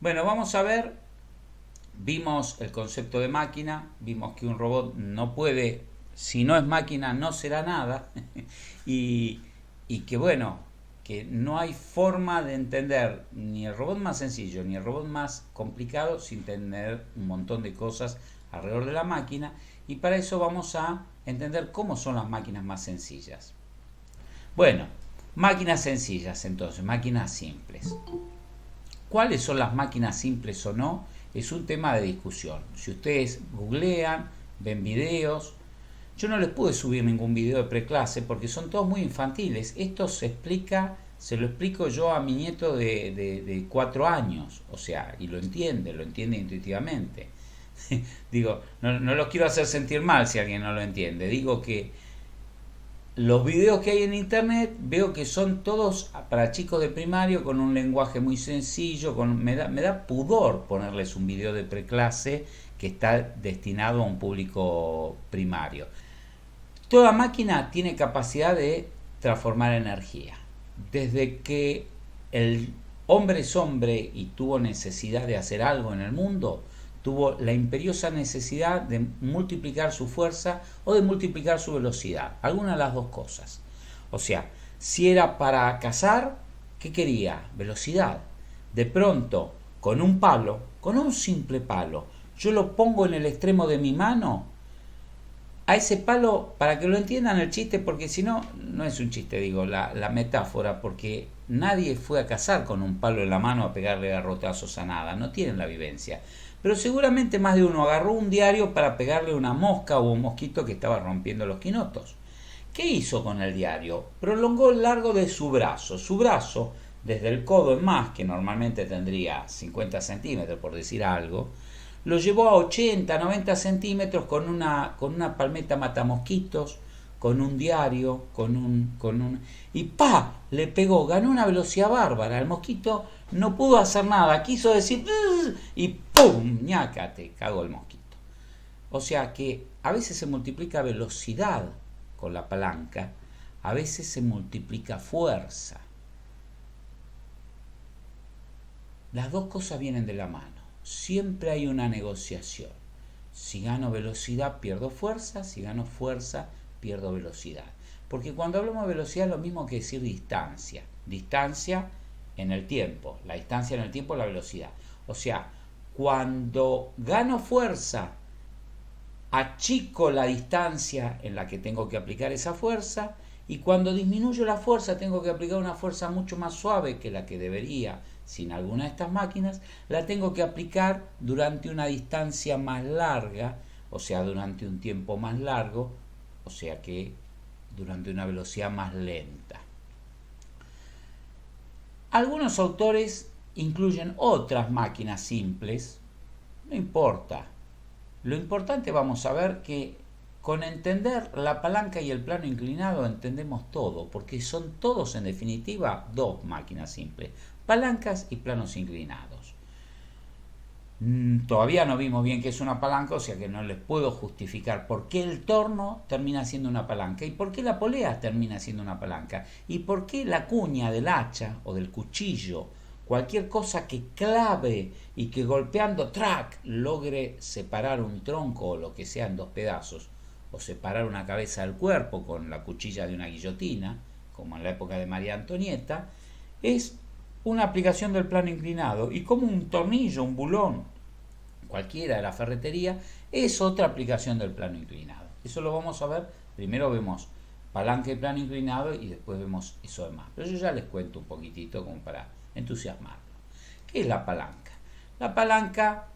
Bueno, vamos a ver, vimos el concepto de máquina, vimos que un robot no puede, si no es máquina, no será nada, y, y que bueno, que no hay forma de entender ni el robot más sencillo ni el robot más complicado sin tener un montón de cosas alrededor de la máquina, y para eso vamos a entender cómo son las máquinas más sencillas. Bueno, máquinas sencillas entonces, máquinas simples. ¿Cuáles son las máquinas simples o no? Es un tema de discusión. Si ustedes googlean, ven videos, yo no les pude subir ningún video de preclase porque son todos muy infantiles. Esto se explica, se lo explico yo a mi nieto de 4 años, o sea, y lo entiende intuitivamente. Digo, no los quiero hacer sentir mal si alguien no lo entiende. Digo que los videos que hay en internet veo que son todos para chicos de primario con un lenguaje muy sencillo, me da pudor ponerles un video de preclase que está destinado a un público primario. Toda máquina tiene capacidad de transformar energía. Desde que el hombre es hombre y tuvo necesidad de hacer algo en el mundo, tuvo la imperiosa necesidad de multiplicar su fuerza o de multiplicar su velocidad. Alguna de las dos cosas. O sea, si era para cazar, ¿qué quería? Velocidad. De pronto, con un palo, con un simple palo, yo lo pongo en el extremo de mi mano, a ese palo, para que lo entiendan el chiste, porque si no, no es un chiste, digo, la metáfora, porque nadie fue a cazar con un palo en la mano a pegarle garrotazos a nada, no tienen la vivencia. Pero seguramente más de uno agarró un diario para pegarle una mosca o un mosquito que estaba rompiendo los quinotos. ¿Qué hizo con el diario? Prolongó el largo de su brazo, desde el codo en más, que normalmente tendría 50 centímetros por decir algo, lo llevó a 80, 90 centímetros con una palmeta matamosquitos, con un diario, y ¡pa! Le pegó, ganó una velocidad bárbara. El mosquito no pudo hacer nada, quiso decir y ¡pum! ¡Ñácate! Cagó el mosquito. O sea que a veces se multiplica velocidad con la palanca, a veces se multiplica fuerza. Las dos cosas vienen de la mano. Siempre hay una negociación. Si gano velocidad, pierdo fuerza. Si gano fuerza, pierdo velocidad. Porque cuando hablamos de velocidad es lo mismo que decir distancia. Distancia en el tiempo. La distancia en el tiempo es la velocidad. O sea, cuando gano fuerza, achico la distancia en la que tengo que aplicar esa fuerza, y cuando disminuyo la fuerza tengo que aplicar una fuerza mucho más suave que la que debería sin alguna de estas máquinas, la tengo que aplicar durante una distancia más larga, o sea, durante un tiempo más largo, o sea que durante una velocidad más lenta. Algunos autores incluyen otras máquinas simples, no importa. Lo importante, vamos a ver que con entender la palanca y el plano inclinado entendemos todo, porque son todos en definitiva dos máquinas simples, palancas y planos inclinados. Todavía no vimos bien qué es una palanca, o sea que no les puedo justificar por qué el torno termina siendo una palanca y por qué la polea termina siendo una palanca y por qué la cuña del hacha o del cuchillo, cualquier cosa que clave y que golpeando track logre separar un tronco o lo que sea en dos pedazos, o separar una cabeza del cuerpo con la cuchilla de una guillotina, como en la época de María Antonieta, es una aplicación del plano inclinado, y como un tornillo, un bulón, cualquiera de la ferretería, es otra aplicación del plano inclinado. Eso lo vamos a ver, primero vemos palanca y plano inclinado y después vemos eso demás. Pero yo ya les cuento un poquitito como para entusiasmarlo. ¿Qué es la palanca? La palanca,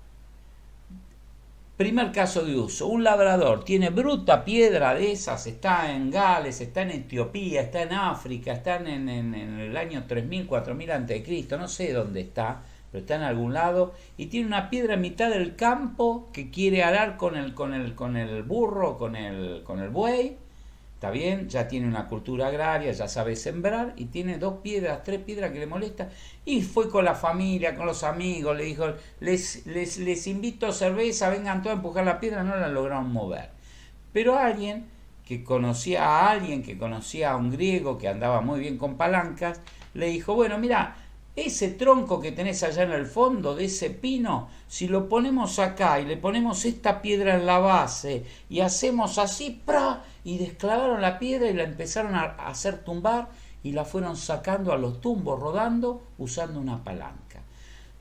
primer caso de uso, un labrador tiene bruta piedra de esas, está en Gales, está en Etiopía, está en África, está en el año 3000, 4000 a.C., no sé dónde está, pero está en algún lado, y tiene una piedra en mitad del campo que quiere arar con el burro, con el buey. Está bien, ya tiene una cultura agraria, ya sabe sembrar y tiene dos piedras, tres piedras que le molesta. Y fue con la familia, con los amigos, le dijo, les invito cerveza, vengan todos a empujar la piedra, no la lograron mover. Pero alguien que conocía a alguien, que conocía a un griego que andaba muy bien con palancas, le dijo, bueno, mira, ese tronco que tenés allá en el fondo de ese pino, si lo ponemos acá y le ponemos esta piedra en la base y hacemos así, ¡pra!, y desclavaron la piedra y la empezaron a hacer tumbar y la fueron sacando a los tumbos rodando usando una palanca.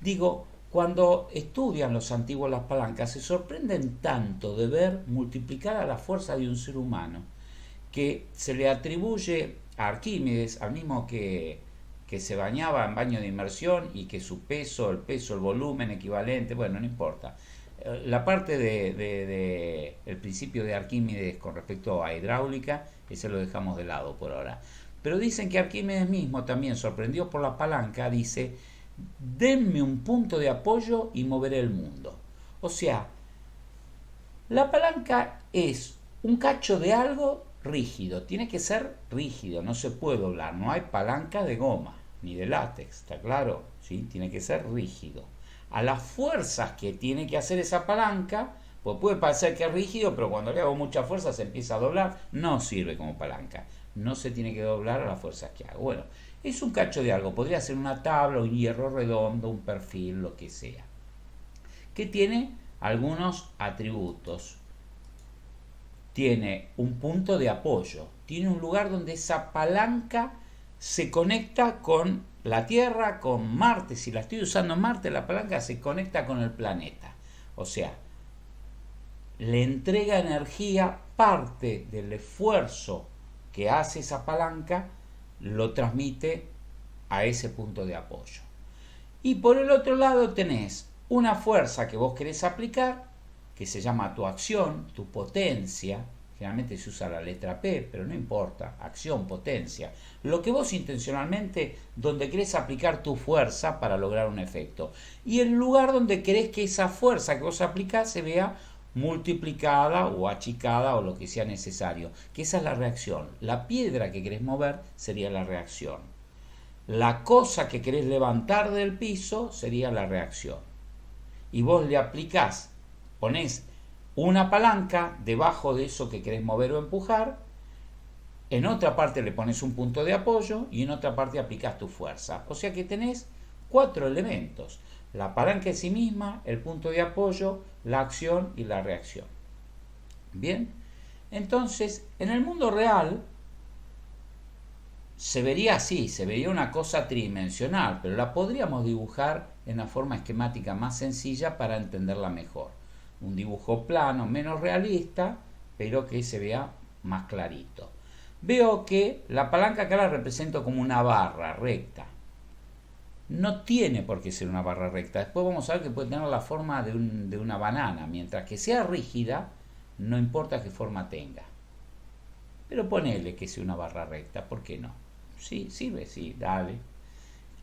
Digo, cuando estudian los antiguos las palancas se sorprenden tanto de ver multiplicada la fuerza de un ser humano que se le atribuye a Arquímedes, al mismo que se bañaba en baño de inmersión y que su peso, el volumen equivalente, bueno, no importa. La parte el principio de Arquímedes con respecto a hidráulica, ese lo dejamos de lado por ahora. Pero dicen que Arquímedes mismo también, sorprendido por la palanca, dice, denme un punto de apoyo y moveré el mundo. O sea, la palanca es un cacho de algo rígido, tiene que ser rígido, no se puede doblar, no hay palanca de goma ni de látex, ¿está claro? ¿Sí? Tiene que ser rígido. A las fuerzas que tiene que hacer esa palanca, pues puede parecer que es rígido, pero cuando le hago mucha fuerza se empieza a doblar, no sirve como palanca, no se tiene que doblar a las fuerzas que hago. Bueno, es un cacho de algo, podría ser una tabla, un hierro redondo, un perfil, lo que sea, que tiene algunos atributos. Tiene un punto de apoyo, tiene un lugar donde esa palanca se conecta con la Tierra, con Marte. Si la estoy usando en Marte, la palanca se conecta con el planeta. O sea, le entrega energía, parte del esfuerzo que hace esa palanca, lo transmite a ese punto de apoyo. Y por el otro lado tenés una fuerza que vos querés aplicar, que se llama tu acción, tu potencia. Generalmente se usa la letra P, pero no importa, acción, potencia. Lo que vos intencionalmente, donde querés aplicar tu fuerza para lograr un efecto. Y el lugar donde querés que esa fuerza que vos aplicás se vea multiplicada o achicada o lo que sea necesario. Que esa es la reacción. La piedra que querés mover sería la reacción. La cosa que querés levantar del piso sería la reacción. Y vos le aplicás, ponés una palanca debajo de eso que querés mover o empujar, en otra parte le pones un punto de apoyo y en otra parte aplicás tu fuerza. O sea que tenés 4 elementos: la palanca en sí misma, el punto de apoyo, la acción y la reacción. Bien, entonces en el mundo real se vería así, se vería una cosa tridimensional, pero la podríamos dibujar en una forma esquemática más sencilla para entenderla mejor. Un dibujo plano, menos realista, pero que se vea más clarito. Veo que la palanca acá la represento como una barra recta. No tiene por qué ser una barra recta. Después vamos a ver que puede tener la forma de una banana. Mientras que sea rígida, no importa qué forma tenga. Pero ponele que sea una barra recta, ¿por qué no? Sí, sirve, sí, dale.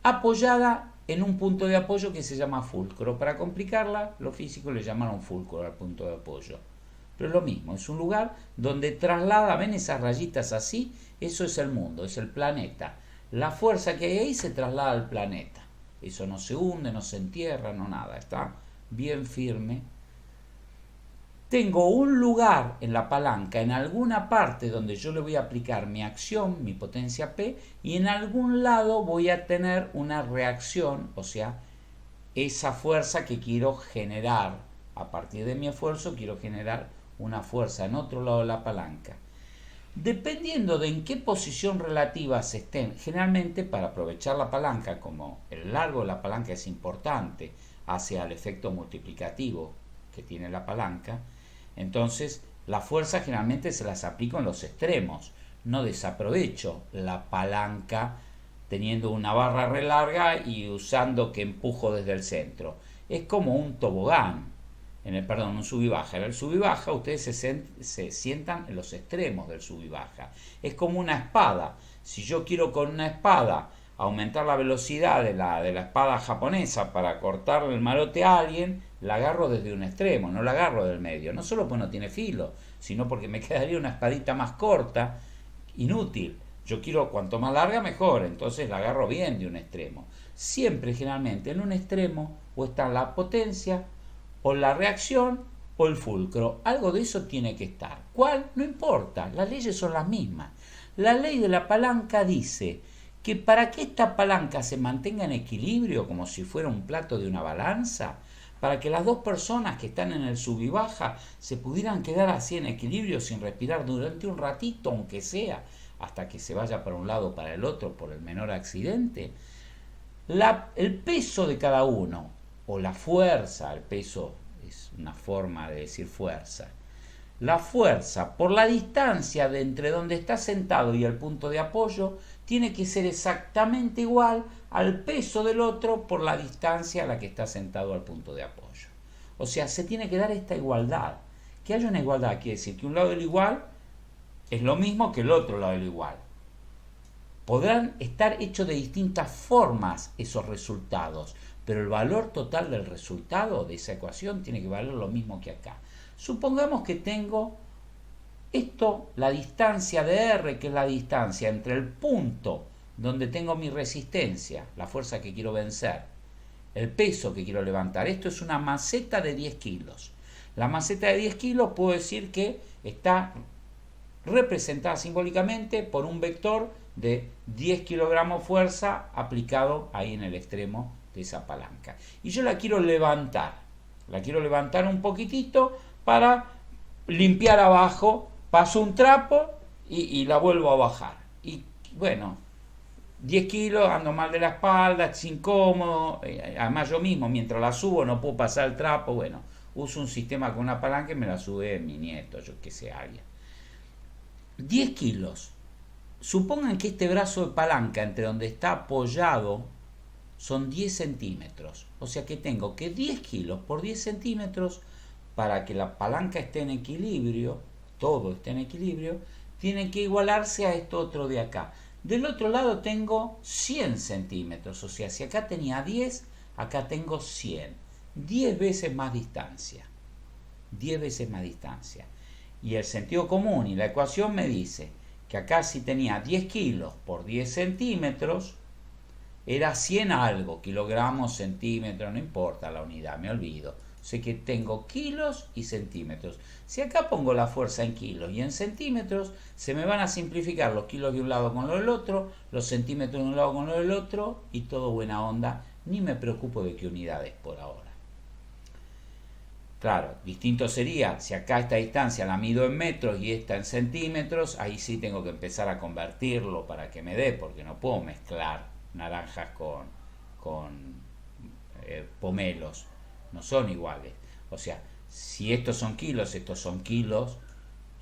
Apoyada en un punto de apoyo que se llama fulcro. Para complicarla, los físicos le llamaron fulcro al punto de apoyo. Pero es lo mismo, es un lugar donde traslada, ven esas rayitas así, eso es el mundo, es el planeta. La fuerza que hay ahí se traslada al planeta. Eso no se hunde, no se entierra, no nada, está bien firme. Tengo un lugar en la palanca, en alguna parte donde yo le voy a aplicar mi acción, mi potencia P, y en algún lado voy a tener una reacción, o sea, esa fuerza que quiero generar. A partir de mi esfuerzo quiero generar una fuerza en otro lado de la palanca. Dependiendo de en qué posición relativa se estén, generalmente para aprovechar la palanca, como el largo de la palanca es importante hacia el efecto multiplicativo que tiene la palanca, entonces la fuerza generalmente se las aplico en los extremos. No desaprovecho la palanca teniendo una barra re larga y usando que empujo desde el centro. Es como un tobogán, un sub y baja. En el sub y baja ustedes se sientan en los extremos del sub y baja. Es como una espada. Si yo quiero con una espada aumentar la velocidad de la espada japonesa para cortarle el marote a alguien, la agarro desde un extremo, no la agarro del medio. No solo porque no tiene filo, sino porque me quedaría una espadita más corta, inútil. Yo quiero cuanto más larga mejor, entonces la agarro bien de un extremo. Siempre generalmente en un extremo o está la potencia, o la reacción, o el fulcro. Algo de eso tiene que estar. ¿Cuál? No importa, las leyes son las mismas. La ley de la palanca dice que para que esta palanca se mantenga en equilibrio, como si fuera un plato de una balanza, para que las dos personas que están en el sub y baja se pudieran quedar así en equilibrio sin respirar durante un ratito, aunque sea, hasta que se vaya para un lado o para el otro por el menor accidente, el peso de cada uno, o la fuerza, el peso es una forma de decir fuerza, la fuerza por la distancia de entre donde está sentado y el punto de apoyo tiene que ser exactamente igual al peso del otro por la distancia a la que está sentado al punto de apoyo. O sea, se tiene que dar esta igualdad. Que haya una igualdad quiere decir que un lado del igual es lo mismo que el otro lado del igual. Podrán estar hechos de distintas formas esos resultados, pero el valor total del resultado de esa ecuación tiene que valer lo mismo que acá. Supongamos que tengo esto, la distancia de R, que es la distancia entre el punto donde tengo mi resistencia, la fuerza que quiero vencer, el peso que quiero levantar. Esto es una maceta de 10 kilos. La maceta de 10 kilos puedo decir que está representada simbólicamente por un vector de 10 kilogramos fuerza aplicado ahí en el extremo de esa palanca. Y yo la quiero levantar un poquitito para limpiar abajo, paso un trapo y la vuelvo a bajar. Y bueno, 10 kilos, ando mal de la espalda, es incómodo, además yo mismo mientras la subo no puedo pasar el trapo, bueno, uso un sistema con una palanca y me la sube mi nieto, yo que sé, alguien. 10 kilos. Supongan que este brazo de palanca entre donde está apoyado son 10 centímetros. O sea que tengo que 10 kilos por 10 centímetros para que la palanca esté en equilibrio, todo esté en equilibrio, tiene que igualarse a esto otro de acá. Del otro lado tengo 100 centímetros. O sea, si acá tenía 10, acá tengo 100. 10 veces más distancia. 10 veces más distancia. Y el sentido común y la ecuación me dice que acá si tenía 10 kilos por 10 centímetros, era 100 algo, kilogramos, centímetros, no importa la unidad, me olvido. Sé que tengo kilos y centímetros. Si acá pongo la fuerza en kilos y en centímetros, se me van a simplificar los kilos de un lado con lo del otro, los centímetros de un lado con lo del otro, y todo buena onda, ni me preocupo de qué unidades por ahora. Claro, distinto sería, si acá esta distancia la mido en metros y esta en centímetros, ahí sí tengo que empezar a convertirlo para que me dé, porque no puedo mezclar naranjas con pomelos, no son iguales. O sea, si estos son kilos, estos son kilos,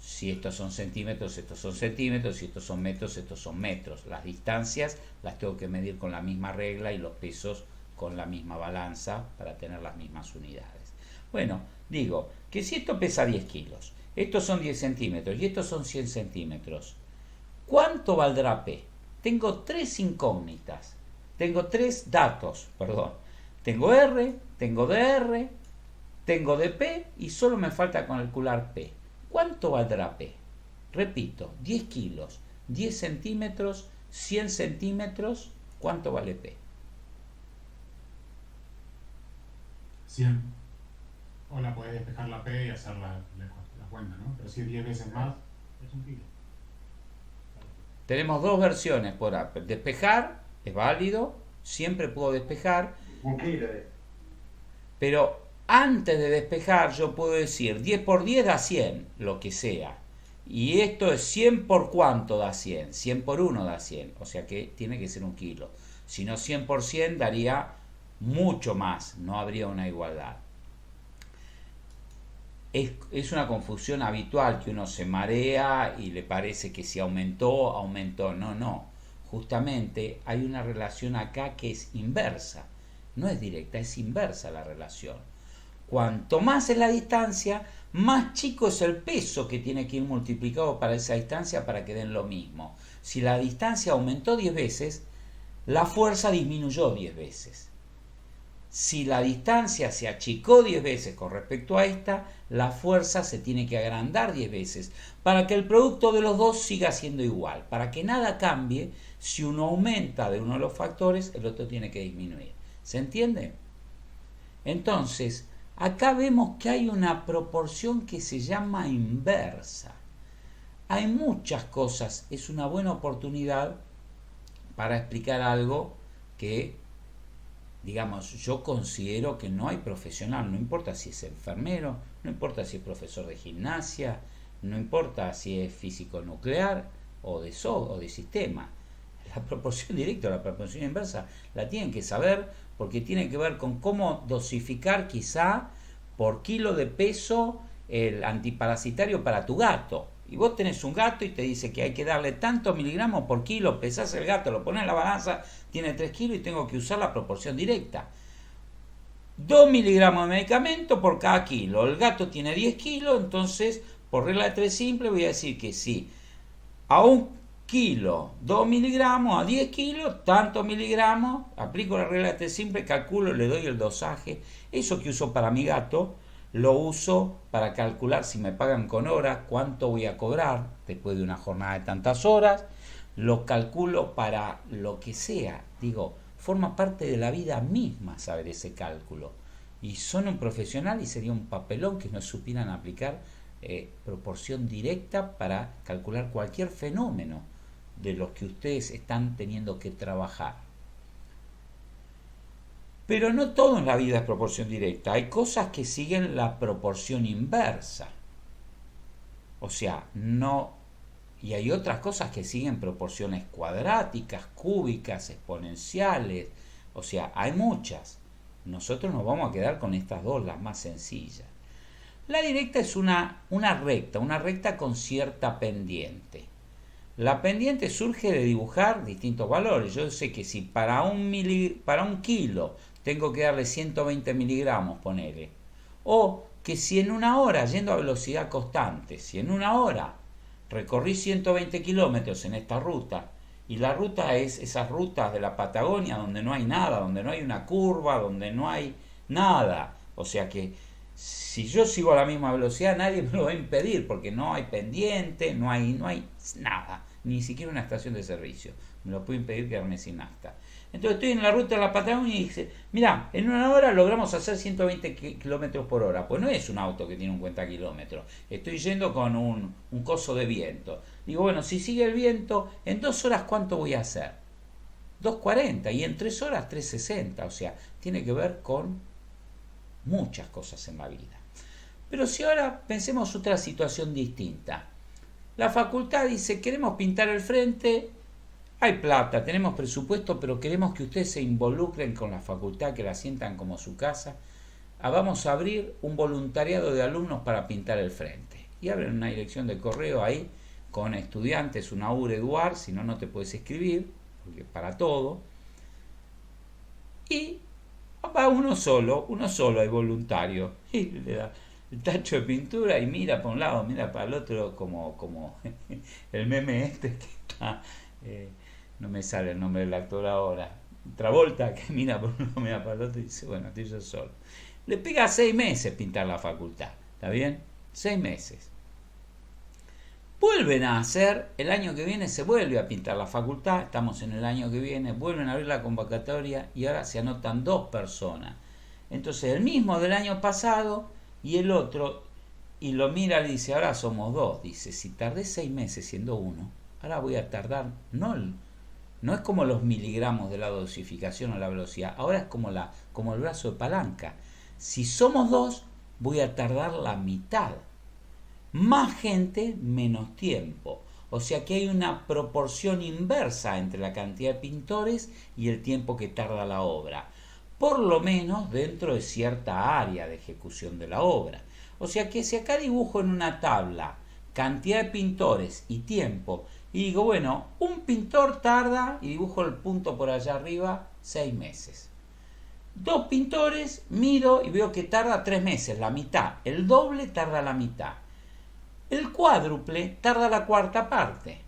si estos son centímetros, estos son centímetros, si estos son metros, estos son metros. Las distancias las tengo que medir con la misma regla y los pesos con la misma balanza para tener las mismas unidades. Bueno, digo que si esto pesa 10 kilos, estos son 10 centímetros y estos son 100 centímetros, ¿cuánto valdrá P? Tengo tres incógnitas, tengo tres datos, perdón. Tengo R, tengo dr, tengo dP y solo me falta calcular P. ¿Cuánto valdrá P? Repito, 10 kilos, 10 centímetros, 100 centímetros, ¿cuánto vale P? 100. O la puedes despejar la P y hacer la cuenta, ¿no? Pero si es 10 veces más, es un kilo. Tenemos dos versiones por A. Despejar es válido, siempre puedo despejar. Un kilo. Pero antes de despejar yo puedo decir 10 por 10 da 100, lo que sea. Y esto es 100 por cuánto da 100. 100 por 1 da 100. O sea que tiene que ser un kilo. Si no 100 por 100 daría mucho más. No habría una igualdad. Es una confusión habitual que uno se marea y le parece que si aumentó, aumentó. No. Justamente hay una relación acá que es inversa. No es directa, es inversa la relación. Cuanto más es la distancia, más chico es el peso que tiene que ir multiplicado para esa distancia para que den lo mismo. Si la distancia aumentó 10 veces, la fuerza disminuyó 10 veces. Si la distancia se achicó 10 veces con respecto a esta, la fuerza se tiene que agrandar 10 veces para que el producto de los dos siga siendo igual. Para que nada cambie, si uno aumenta de uno de los factores, el otro tiene que disminuir. ¿Se entiende? Entonces, acá vemos que hay una proporción que se llama inversa. Hay muchas cosas, es una buena oportunidad para explicar algo que, digamos, yo considero que no hay profesional, no importa si es enfermero, no importa si es profesor de gimnasia, no importa si es físico nuclear o de sistema. La proporción directa o la proporción inversa la tienen que saber, porque tiene que ver con cómo dosificar quizá por kilo de peso el antiparasitario para tu gato. Y vos tenés un gato y te dice que hay que darle tantos miligramos por kilo, pesás el gato, lo pones en la balanza, tiene 3 kilos y tengo que usar la proporción directa. 2 miligramos de medicamento por cada kilo. El gato tiene 10 kilos, entonces por regla de 3 simple voy a decir que sí. A 1 kilo, 2 miligramos, a 10 kilos, tantos miligramos, aplico la regla de 3 simple, calculo, le doy el dosaje. Eso que uso para mi gato, lo uso para calcular si me pagan con horas, cuánto voy a cobrar después de una jornada de tantas horas. Lo calculo para lo que sea. Digo, forma parte de la vida misma saber ese cálculo. Y son un profesional y sería un papelón que no supieran aplicar proporción directa para calcular cualquier fenómeno de los que ustedes están teniendo que trabajar. Pero no todo en la vida es proporción directa. Hay cosas que siguen la proporción inversa. O sea, no. Y hay otras cosas que siguen proporciones cuadráticas, cúbicas, exponenciales. O sea, hay muchas. Nosotros nos vamos a quedar con estas dos, las más sencillas. La directa es una recta con cierta pendiente. La pendiente surge de dibujar distintos valores. Yo sé que si para un kilo tengo que darle 120 miligramos, ponele. O que si en una hora, yendo a velocidad constante, si en una hora recorrí 120 kilómetros en esta ruta, y la ruta es esas rutas de la Patagonia donde no hay nada, donde no hay una curva, donde no hay nada. O sea que si yo sigo a la misma velocidad nadie me lo va a impedir, porque no hay pendiente, no hay nada, ni siquiera una estación de servicio me lo puede impedir quedarme sin nafta. Entonces estoy en la ruta de la Patagonia y dice, mira, en una hora logramos hacer 120 kilómetros por hora. Pues no es un auto que tiene un cuenta kilómetros, estoy yendo con un coso de viento. Digo, bueno, si sigue el viento, en 2 horas ¿cuánto voy a hacer? 2:40, y en 3 horas 3:60. O sea, tiene que ver con muchas cosas en la vida. Pero si ahora pensemos otra situación distinta. La facultad dice, queremos pintar el frente, hay plata, tenemos presupuesto, pero queremos que ustedes se involucren con la facultad, que la sientan como su casa. Vamos a abrir un voluntariado de alumnos para pintar el frente. Y abren una dirección de correo ahí con estudiantes, una UR-EDUAR, si no, no te puedes escribir, porque para todo. Y va uno solo hay voluntario, y le da el tacho de pintura y mira para un lado, mira para el otro, como el meme este que está, no me sale el nombre del actor ahora, Travolta, que mira por uno, mira para el otro y dice, bueno, estoy yo solo. Le pega 6 meses pintar la facultad, ¿está bien? 6 meses. Vuelven a hacer, el año que viene se vuelve a pintar la facultad, estamos en el año que viene, vuelven a abrir la convocatoria y ahora se anotan 2 personas. Entonces el mismo del año pasado y el otro, y lo mira y dice, ahora somos 2. Dice, si tardé 6 meses siendo 1, ahora voy a tardar, no es como los miligramos de la dosificación o la velocidad, ahora es como el brazo de palanca. Si somos 2, voy a tardar la mitad. Más gente, menos tiempo. O sea que hay una proporción inversa entre la cantidad de pintores y el tiempo que tarda la obra, por lo menos dentro de cierta área de ejecución de la obra. O sea que si acá dibujo en una tabla cantidad de pintores y tiempo, y digo, bueno, un pintor tarda, y dibujo el punto por allá arriba, 6 meses. 2 pintores, mido y veo que tarda 3 meses, la mitad. El doble tarda la mitad. El cuádruple tarda la cuarta parte.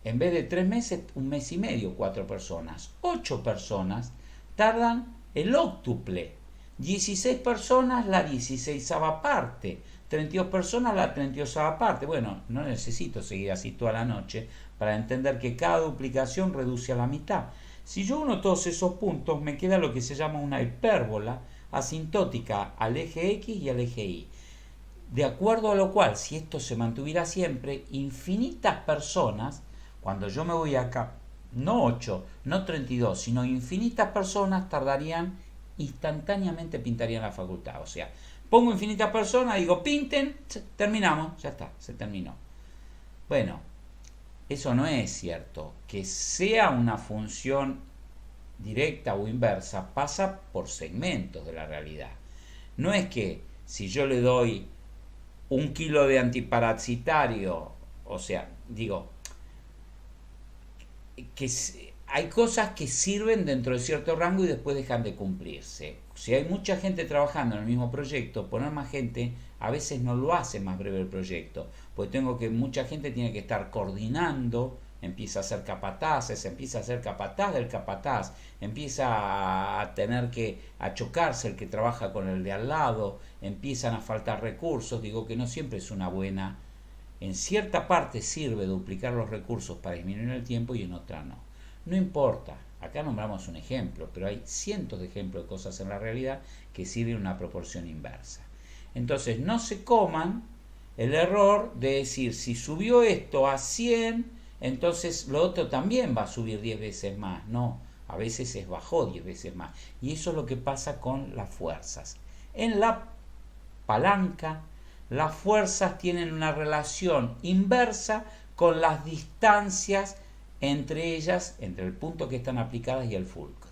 En vez de 3 meses, 1 mes y medio, 4 personas. 8 personas tardan el óctuple. 16 personas la 16ª parte. 32 personas la 32ª parte. Bueno, no necesito seguir así toda la noche para entender que cada duplicación reduce a la mitad. Si yo uno todos esos puntos, me queda lo que se llama una hipérbola asintótica al eje X y al eje Y. De acuerdo a lo cual, si esto se mantuviera siempre, infinitas personas Cuando yo me voy acá, no 8, no 32, sino infinitas personas tardarían instantáneamente pintarían la facultad. O sea, pongo infinitas personas, digo pinten, terminamos, ya está, se terminó. Bueno, eso no es cierto. Que sea una función directa o inversa pasa por segmentos de la realidad. No es que si yo le doy 1 kilo de antiparasitario, o sea, digo, que hay cosas que sirven dentro de cierto rango y después dejan de cumplirse. Si hay mucha gente trabajando en el mismo proyecto, poner más gente a veces no lo hace más breve el proyecto, porque mucha gente tiene que estar coordinando, empieza a ser capataces, empieza a ser capataz del capataz, empieza a tener a chocarse el que trabaja con el de al lado, empiezan a faltar recursos. Digo que no siempre es una buena. En cierta parte sirve duplicar los recursos para disminuir el tiempo y en otra no. No importa, acá nombramos un ejemplo, pero hay cientos de ejemplos de cosas en la realidad que sirven una proporción inversa. Entonces no se coman el error de decir, si subió esto a 100, entonces lo otro también va a subir 10 veces más. No, a veces bajó 10 veces más. Y eso es lo que pasa con las fuerzas. En la palanca, las fuerzas tienen una relación inversa con las distancias entre ellas, entre el punto que están aplicadas y el fulcro.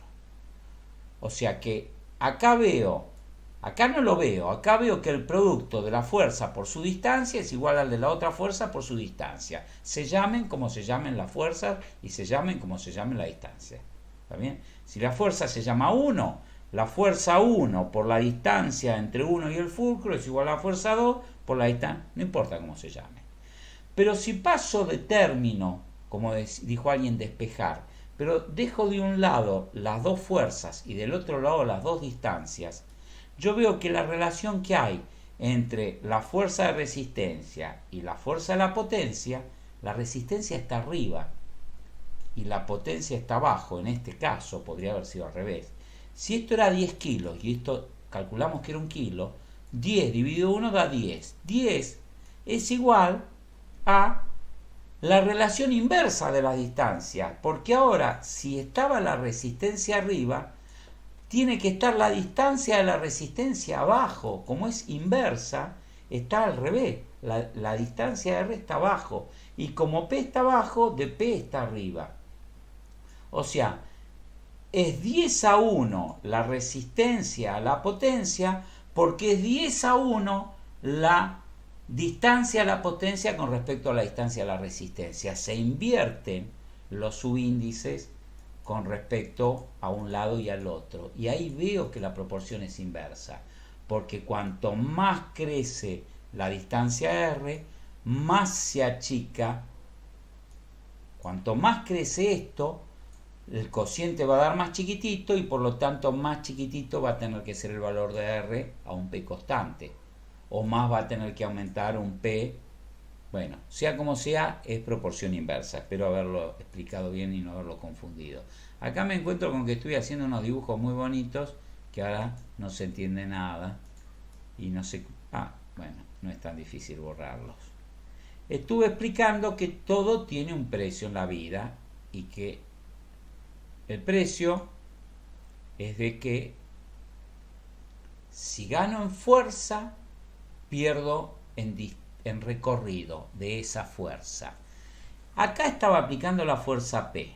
O sea que acá no lo veo, acá veo que el producto de la fuerza por su distancia es igual al de la otra fuerza por su distancia. Se llamen como se llamen las fuerzas y se llamen como se llamen la distancia. ¿Está bien? Si la fuerza se llama 1, la fuerza 1 por la distancia entre 1 y el fulcro es igual a la fuerza 2 por la distancia, no importa cómo se llame. Pero si paso de término, como dijo alguien, despejar, pero dejo de un lado las dos fuerzas y del otro lado las dos distancias, yo veo que la relación que hay entre la fuerza de resistencia y la fuerza de la potencia, la resistencia está arriba y la potencia está abajo. En este caso podría haber sido al revés. Si esto era 10 kilos y esto calculamos que era 1 kilo, 10 dividido 1 da 10. 10 es igual a la relación inversa de la distancia, porque ahora si estaba la resistencia arriba, tiene que estar la distancia de la resistencia abajo. Como es inversa, está al revés. La distancia de R está abajo. Y como P está abajo, de P está arriba. O sea, es 10-1 la resistencia a la potencia, porque es 10-1 la distancia a la potencia con respecto a la distancia a la resistencia. Se invierten los subíndices con respecto a un lado y al otro. Y ahí veo que la proporción es inversa, porque cuanto más crece la distancia R, más se achica. Cuanto más crece esto, el cociente va a dar más chiquitito y por lo tanto más chiquitito va a tener que ser el valor de R a un P constante. O más va a tener que aumentar un P. Bueno, sea como sea, es proporción inversa. Espero haberlo explicado bien y no haberlo confundido. Acá me encuentro con que estoy haciendo unos dibujos muy bonitos que ahora no se entiende nada. Y no sé... bueno, no es tan difícil borrarlos. Estuve explicando que todo tiene un precio en la vida y que el precio es de que si gano en fuerza, pierdo en recorrido de esa fuerza. Acá estaba aplicando la fuerza P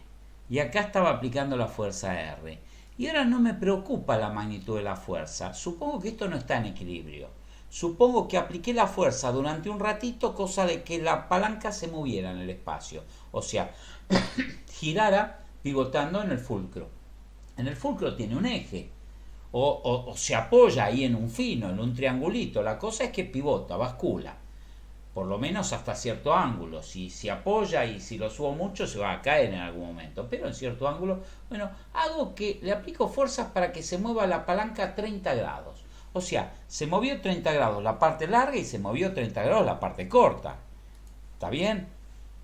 y acá estaba aplicando la fuerza R. Y ahora no me preocupa la magnitud de la fuerza. Supongo que esto no está en equilibrio. Supongo que apliqué la fuerza durante un ratito, cosa de que la palanca se moviera en el espacio. O sea, girara pivotando en el fulcro. En el fulcro tiene un eje. O se apoya ahí en un fino, en un triangulito. La cosa es que pivota, bascula. Por lo menos hasta cierto ángulo. Si se apoya y si lo subo mucho se va a caer en algún momento. Pero en cierto ángulo, bueno, hago que le aplico fuerzas para que se mueva la palanca a 30 grados. O sea, se movió 30 grados la parte larga y se movió 30 grados la parte corta. ¿Está bien?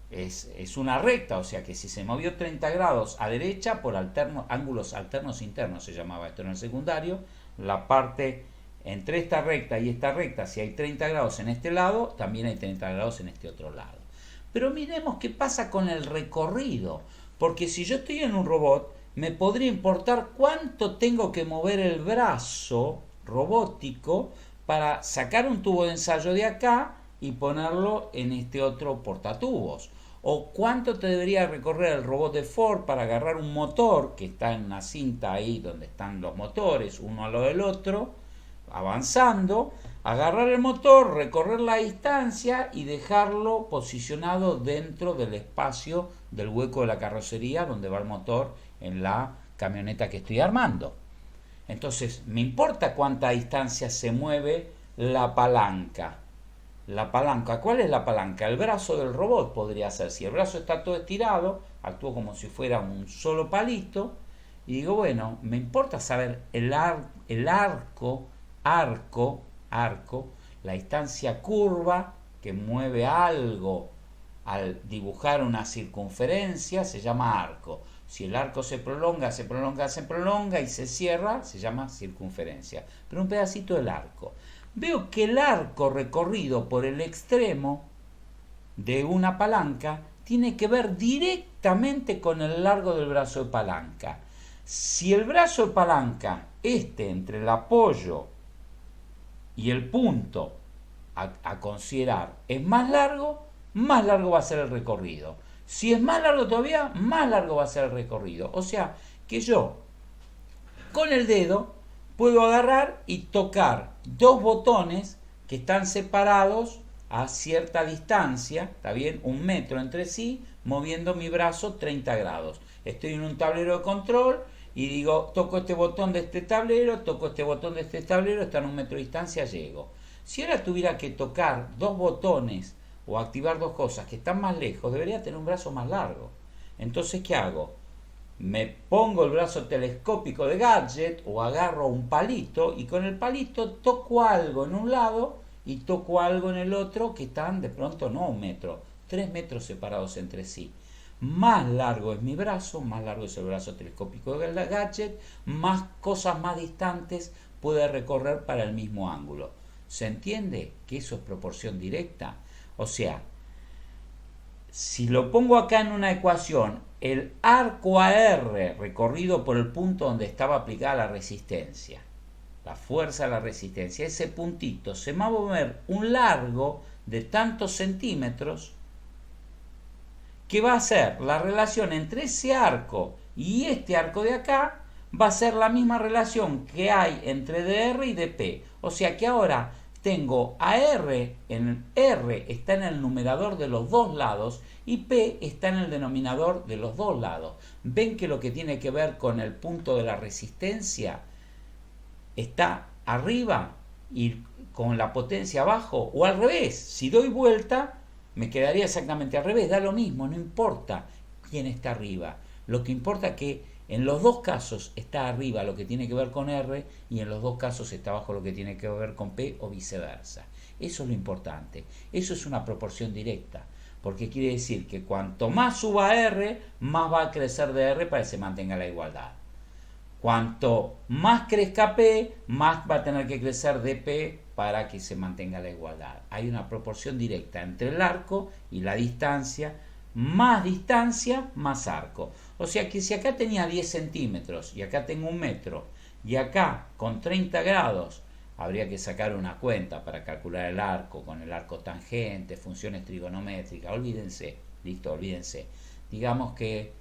Es una recta, o sea que si se movió 30 grados a derecha por ángulos alternos internos, se llamaba esto en el secundario, la parte entre esta recta y esta recta, si hay 30 grados en este lado, también hay 30 grados en este otro lado. Pero miremos qué pasa con el recorrido, porque si yo estoy en un robot, me podría importar cuánto tengo que mover el brazo robótico para sacar un tubo de ensayo de acá y ponerlo en este otro portatubos. O cuánto te debería recorrer el robot de Ford para agarrar un motor que está en una cinta ahí donde están los motores, uno a lo del otro, avanzando, agarrar el motor, recorrer la distancia y dejarlo posicionado dentro del espacio del hueco de la carrocería donde va el motor en la camioneta que estoy armando. Entonces, me importa cuánta distancia se mueve la palanca. La palanca, ¿cuál es la palanca? El brazo del robot podría ser. Si el brazo está todo estirado, actúo como si fuera un solo palito. Y digo, bueno, me importa saber el arco, la distancia curva que mueve algo al dibujar una circunferencia, se llama arco. Si el arco se prolonga y se cierra, se llama circunferencia. Pero un pedacito del arco. Veo que el arco recorrido por el extremo de una palanca tiene que ver directamente con el largo del brazo de palanca. Si el brazo de palanca, entre el apoyo y el punto a considerar, es más largo va a ser el recorrido. Si es más largo todavía, más largo va a ser el recorrido. O sea, que yo con el dedo puedo agarrar y tocar dos botones que están separados a cierta distancia, ¿está bien? 1 metro entre sí, moviendo mi brazo 30 grados. Estoy en un tablero de control y digo, toco este botón de este tablero, toco este botón de este tablero, está en 1 metro de distancia, llego. Si ahora tuviera que tocar dos botones o activar dos cosas que están más lejos, debería tener un brazo más largo. Entonces, ¿qué hago? Me pongo el brazo telescópico de gadget o agarro un palito y con el palito toco algo en un lado y toco algo en el otro que están de pronto no 1 metro, 3 metros separados entre sí. Más largo es mi brazo, más largo es el brazo telescópico de gadget, más cosas más distantes puede recorrer para el mismo ángulo. ¿Se entiende que eso es proporción directa? O sea, si lo pongo acá en una ecuación, el arco AR recorrido por el punto donde estaba aplicada la resistencia, la fuerza de la resistencia, ese puntito se va a mover un largo de tantos centímetros que va a ser la relación entre ese arco y este arco de acá, va a ser la misma relación que hay entre DR y DP. O sea que ahora tengo AR, R está en el numerador de los dos lados y P está en el denominador de los dos lados. ¿Ven que lo que tiene que ver con el punto de la resistencia está arriba y con la potencia abajo? O al revés, si doy vuelta me quedaría exactamente al revés, da lo mismo, no importa quién está arriba. Lo que importa es que en los dos casos está arriba lo que tiene que ver con R y en los dos casos está abajo lo que tiene que ver con P o viceversa. Eso es lo importante. Eso es una proporción directa, porque quiere decir que cuanto más suba R, más va a crecer DR para que se mantenga la igualdad. Cuanto más crezca P, más va a tener que crecer DP para que se mantenga la igualdad. Hay una proporción directa entre el arco y la distancia, más arco. O sea que si acá tenía 10 centímetros y acá tengo 1 metro y acá con 30 grados, habría que sacar una cuenta para calcular el arco con el arco tangente, funciones trigonométricas, olvídense, listo, olvídense. Digamos que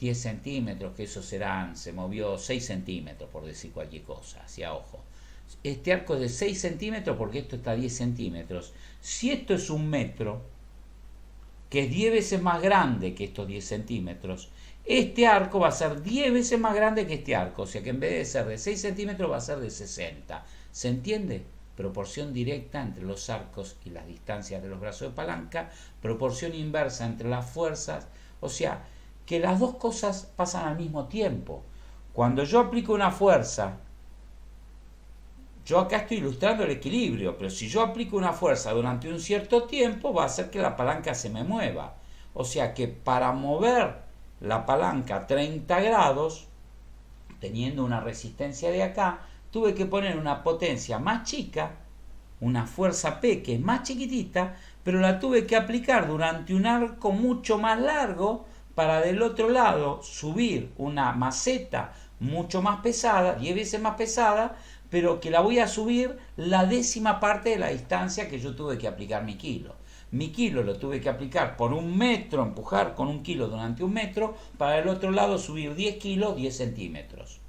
10 centímetros, que eso se movió 6 centímetros por decir cualquier cosa, hacia ojo. Este arco es de 6 centímetros porque esto está a 10 centímetros. Si esto es 1 metro, que es 10 veces más grande que estos 10 centímetros, este arco va a ser 10 veces más grande que este arco. O sea que en vez de ser de 6 centímetros va a ser de 60. ¿Se entiende? Proporción directa entre los arcos y las distancias de los brazos de palanca. Proporción inversa entre las fuerzas. O sea, que las dos cosas pasan al mismo tiempo. Cuando yo aplico una fuerza, yo acá estoy ilustrando el equilibrio, pero si yo aplico una fuerza durante un cierto tiempo, va a hacer que la palanca se me mueva. O sea que para mover la palanca a 30 grados, teniendo una resistencia de acá, tuve que poner una potencia más chica, una fuerza P que es más chiquitita, pero la tuve que aplicar durante un arco mucho más largo para del otro lado subir una maceta mucho más pesada, 10 veces más pesada, pero que la voy a subir la 10ª parte de la distancia que yo tuve que aplicar mi kilo. Mi kilo lo tuve que aplicar por 1 metro, empujar con 1 kilo durante 1 metro, para el otro lado subir 10 kilos, 10 centímetros.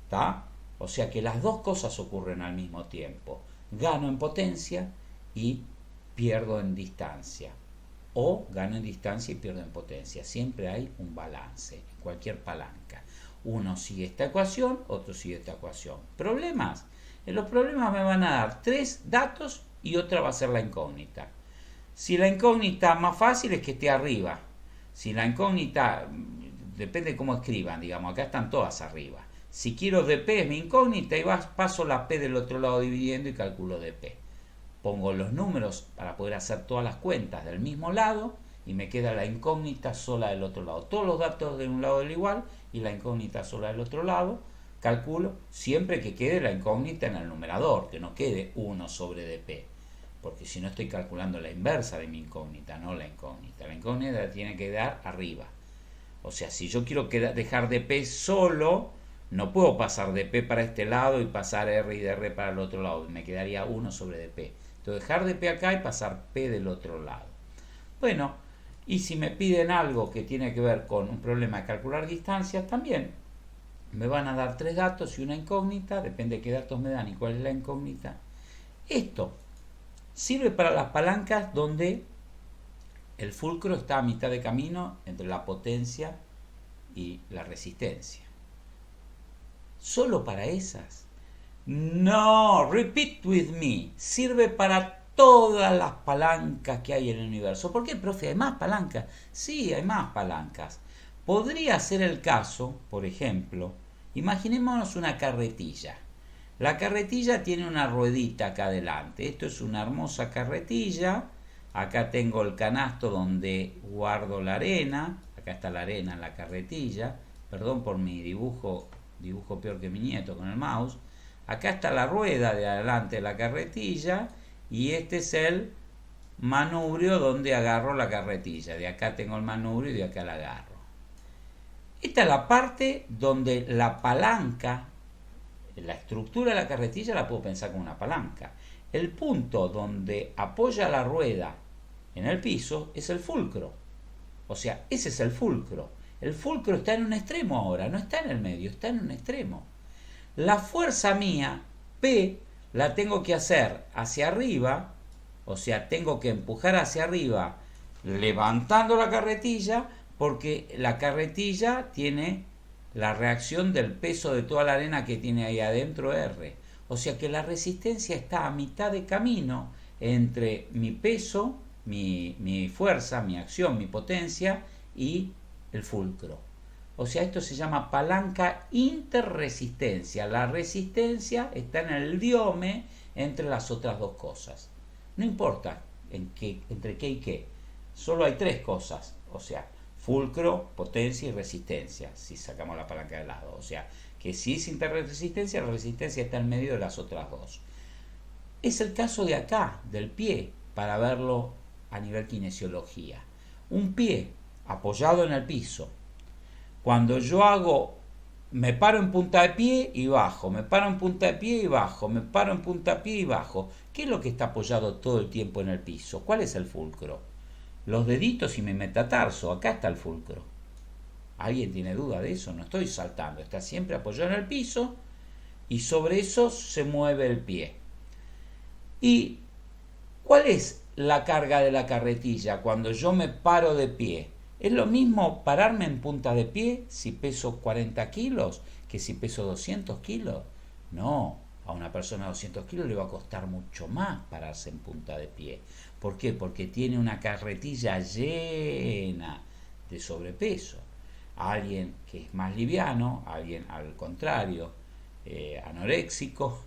¿Está? O sea que las dos cosas ocurren al mismo tiempo. Gano en potencia y pierdo en distancia. O gano en distancia y pierdo en potencia. Siempre hay un balance en cualquier palanca. Uno sigue esta ecuación, otro sigue esta ecuación. ¿Problemas? En los problemas me van a dar 3 datos y otra va a ser la incógnita. Si la incógnita más fácil es que esté arriba. Si la incógnita, depende de cómo escriban, digamos, acá están todas arriba. Si quiero dp es mi incógnita y paso la p del otro lado dividiendo y calculo dp. Pongo los números para poder hacer todas las cuentas del mismo lado y me queda la incógnita sola del otro lado. Todos los datos de un lado del igual y la incógnita sola del otro lado. Calculo siempre que quede la incógnita en el numerador, que no quede 1 sobre dp. Porque si no estoy calculando la inversa de mi incógnita, no la incógnita. La incógnita tiene que quedar arriba. O sea, si yo quiero dejar dp solo, no puedo pasar dp para este lado y pasar r y dr para el otro lado. Me quedaría 1 sobre dp. Entonces dejar dp acá y pasar p del otro lado. Bueno, y si me piden algo que tiene que ver con un problema de calcular distancias, también me van a dar 3 datos y una incógnita. Depende de qué datos me dan y cuál es la incógnita. Esto sirve para las palancas donde el fulcro está a mitad de camino entre la potencia y la resistencia. ¿Solo para esas? No, repeat with me. Sirve para todas las palancas que hay en el universo. ¿Por qué, profe? ¿Hay más palancas? Sí, hay más palancas. Podría ser el caso, por ejemplo, imaginémonos una carretilla. La carretilla tiene una ruedita acá adelante. Esto es una hermosa carretilla. Acá tengo el canasto donde guardo la arena. Acá está la arena en la carretilla. Perdón por mi dibujo peor que mi nieto con el mouse. Acá está la rueda de adelante de la carretilla. Y este es el manubrio donde agarro la carretilla. De acá tengo el manubrio y de acá la agarro. Esta es la parte donde la palanca, la estructura de la carretilla la puedo pensar como una palanca. El punto donde apoya la rueda en el piso es el fulcro. O sea, ese es el fulcro. El fulcro está en un extremo ahora, no está en el medio, está en un extremo. La fuerza mía, P, la tengo que hacer hacia arriba, o sea, tengo que empujar hacia arriba levantando la carretilla, porque la carretilla tiene la reacción del peso de toda la arena que tiene ahí adentro R. O sea que la resistencia está a mitad de camino entre mi peso, mi fuerza, mi acción, mi potencia y el fulcro. O sea, esto se llama palanca interresistencia. La resistencia está en el diome entre las otras dos cosas. No importa entre qué y qué. Solo hay 3 cosas. O sea, fulcro, potencia y resistencia, si sacamos la palanca de lado. O sea, que si es interresistencia, la resistencia está en medio de las otras dos. Es el caso de acá, del pie, para verlo a nivel kinesiología. Un pie apoyado en el piso. Cuando yo me paro en punta de pie y bajo, me paro en punta de pie y bajo, me paro en punta de pie y bajo. ¿Qué es lo que está apoyado todo el tiempo en el piso? ¿Cuál es el fulcro? Los deditos y mi metatarso, acá está el fulcro. ¿Alguien tiene duda de eso? No estoy saltando, está siempre apoyado en el piso y sobre eso se mueve el pie. ¿Y cuál es la carga de la carretilla cuando yo me paro de pie? ¿Es lo mismo pararme en punta de pie si peso 40 kilos que si peso 200 kilos? No, a una persona de 200 kilos le va a costar mucho más pararse en punta de pie. ¿Por qué? Porque tiene una carretilla llena de sobrepeso. A alguien que es más liviano, a alguien al contrario, anoréxico,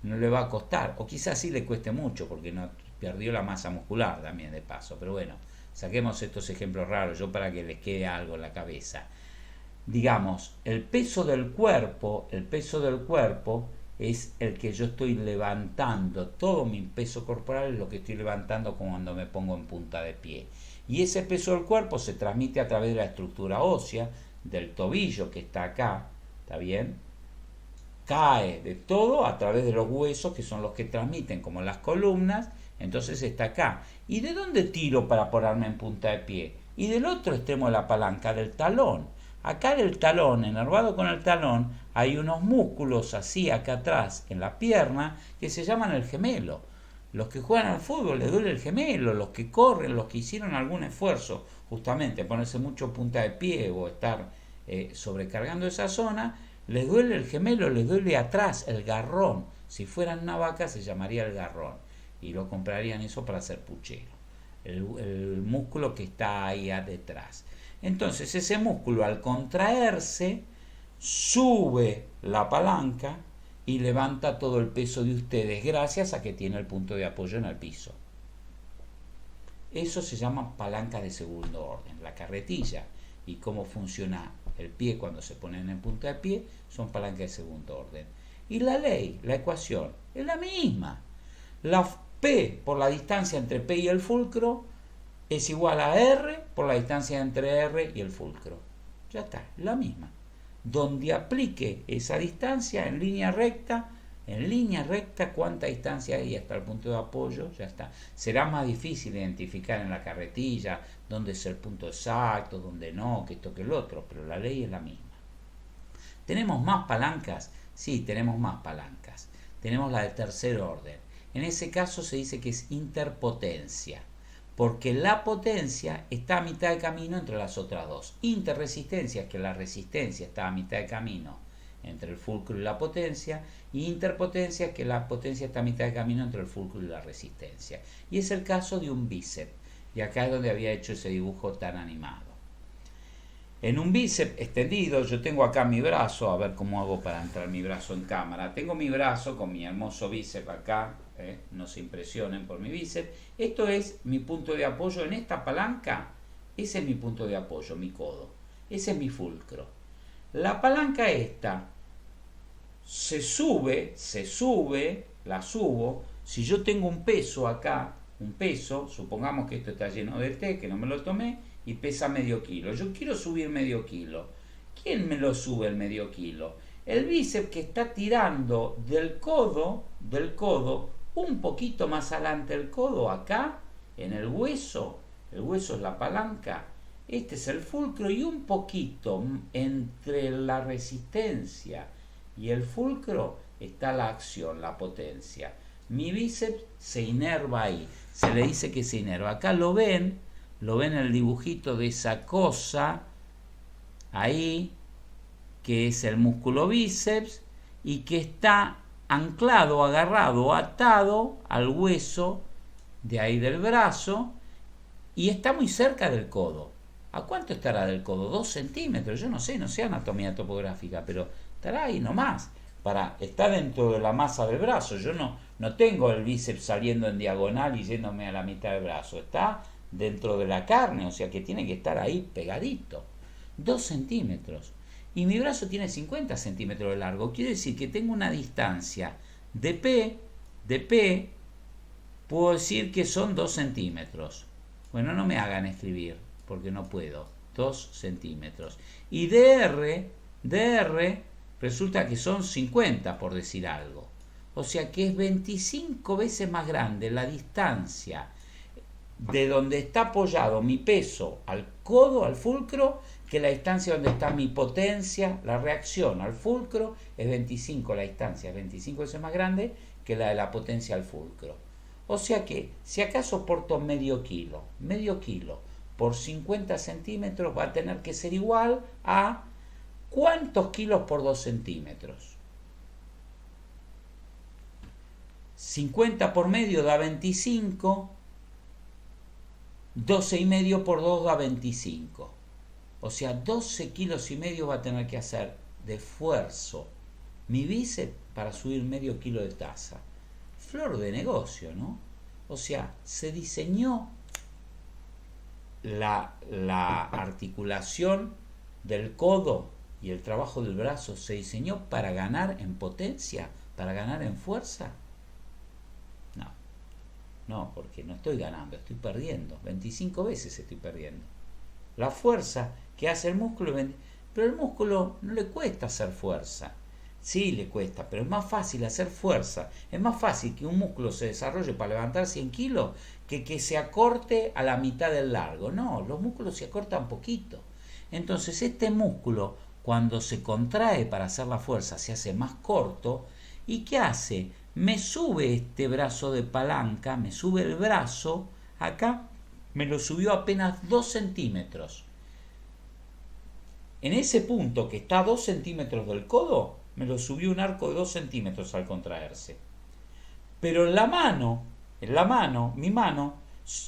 no le va a costar. O quizás sí le cueste mucho porque no perdió la masa muscular también de paso. Pero bueno, saquemos estos ejemplos raros, yo para que les quede algo en la cabeza. Digamos, el peso del cuerpo es el que yo estoy levantando. Todo mi peso corporal es lo que estoy levantando cuando me pongo en punta de pie. Y ese peso del cuerpo se transmite a través de la estructura ósea, del tobillo que está acá, ¿está bien? Cae de todo a través de los huesos, que son los que transmiten, como las columnas, entonces está acá. ¿Y de dónde tiro para ponerme en punta de pie? Y del otro extremo de la palanca, del talón. Acá del talón, enervado con el talón, hay unos músculos así acá atrás en la pierna que se llaman el gemelo. Los que juegan al fútbol les duele el gemelo, los que corren, los que hicieron algún esfuerzo, justamente ponerse mucho punta de pie o estar sobrecargando esa zona, les duele el gemelo, les duele atrás el garrón. Si fueran una vaca se llamaría el garrón y lo comprarían eso para hacer puchero. El músculo que está ahí detrás. Entonces ese músculo al contraerse sube la palanca y levanta todo el peso de ustedes gracias a que tiene el punto de apoyo en el piso. Eso se llama palanca de segundo orden. La carretilla y cómo funciona el pie cuando se ponen en punta de pie son palancas de segundo orden. Y la ley, la ecuación, es la misma. La P por la distancia entre P y el fulcro es igual a R por la distancia entre R y el fulcro. Ya está, la misma. Donde aplique esa distancia en línea recta, cuánta distancia hay hasta el punto de apoyo, ya está. Será más difícil identificar en la carretilla dónde es el punto exacto, dónde no, que esto que el otro, pero la ley es la misma. ¿Tenemos más palancas? Sí, tenemos más palancas. Tenemos la de tercer orden. En ese caso se dice que es interpotencia, porque la potencia está a mitad de camino entre las otras dos. Interresistencia es que la resistencia está a mitad de camino entre el fulcro y la potencia, y interpotencia es que la potencia está a mitad de camino entre el fulcro y la resistencia. Y es el caso de un bíceps, y acá es donde había hecho ese dibujo tan animado. En un bíceps extendido, yo tengo acá mi brazo, a ver cómo hago para entrar mi brazo en cámara. Tengo mi brazo con mi hermoso bíceps acá, no se impresionen por mi bíceps. Esto es mi punto de apoyo en esta palanca, ese es mi punto de apoyo, mi codo. Ese es mi fulcro. La palanca esta se sube, la subo. Si yo tengo un peso acá, supongamos que esto está lleno de té, que no me lo tomé, y pesa medio kilo. Yo quiero subir medio kilo. ¿Quién me lo sube el medio kilo? El bíceps que está tirando del codo, un poquito más adelante el codo, acá, en el hueso es la palanca, este es el fulcro, y un poquito entre la resistencia y el fulcro está la acción, la potencia. Mi bíceps se inerva ahí, se le dice que se inerva. Acá lo ven el dibujito de esa cosa ahí, que es el músculo bíceps y que está anclado, agarrado, atado al hueso de ahí del brazo y está muy cerca del codo. ¿A cuánto estará del codo? 2 centímetros, yo no sé anatomía topográfica, pero estará ahí nomás. Está dentro de la masa del brazo. Yo no tengo el bíceps saliendo en diagonal y yéndome a la mitad del brazo. Está dentro de la carne, o sea que tiene que estar ahí pegadito. 2 centímetros. Y mi brazo tiene 50 centímetros de largo. Quiere decir que tengo una distancia de P, puedo decir que son 2 centímetros. Bueno, no me hagan escribir, porque no puedo. 2 centímetros. Y de R, resulta que son 50, por decir algo. O sea que es 25 veces más grande la distancia de donde está apoyado mi peso al codo, al fulcro, que la distancia donde está mi potencia, la reacción al fulcro, es 25, la distancia es 25 veces más grande que la de la potencia al fulcro. O sea que, si acá soporto medio kilo por 50 centímetros va a tener que ser igual a ¿cuántos kilos por 2 centímetros? 50 por medio da 25, 12,5 por 2 da 25. O sea, 12 kilos y medio va a tener que hacer de esfuerzo mi bíceps para subir medio kilo de tasa. Flor de negocio, ¿no? O sea, se diseñó la articulación del codo y el trabajo del brazo, se diseñó para ganar en potencia para ganar en fuerza? No, no, porque no estoy ganando, estoy perdiendo. 25 veces estoy perdiendo. La fuerza que hace el músculo, pero el músculo no le cuesta hacer fuerza. Sí le cuesta, pero es más fácil hacer fuerza. Es más fácil que un músculo se desarrolle para levantar 100 kilos que se acorte a la mitad del largo. No, los músculos se acortan poquito. Entonces este músculo, cuando se contrae para hacer la fuerza, se hace más corto. ¿Y qué hace? Me sube este brazo de palanca, me sube el brazo, acá me lo subió apenas 2 centímetros. En ese punto que está a 2 centímetros del codo, me lo subió un arco de 2 centímetros al contraerse. Pero en la mano, mi mano,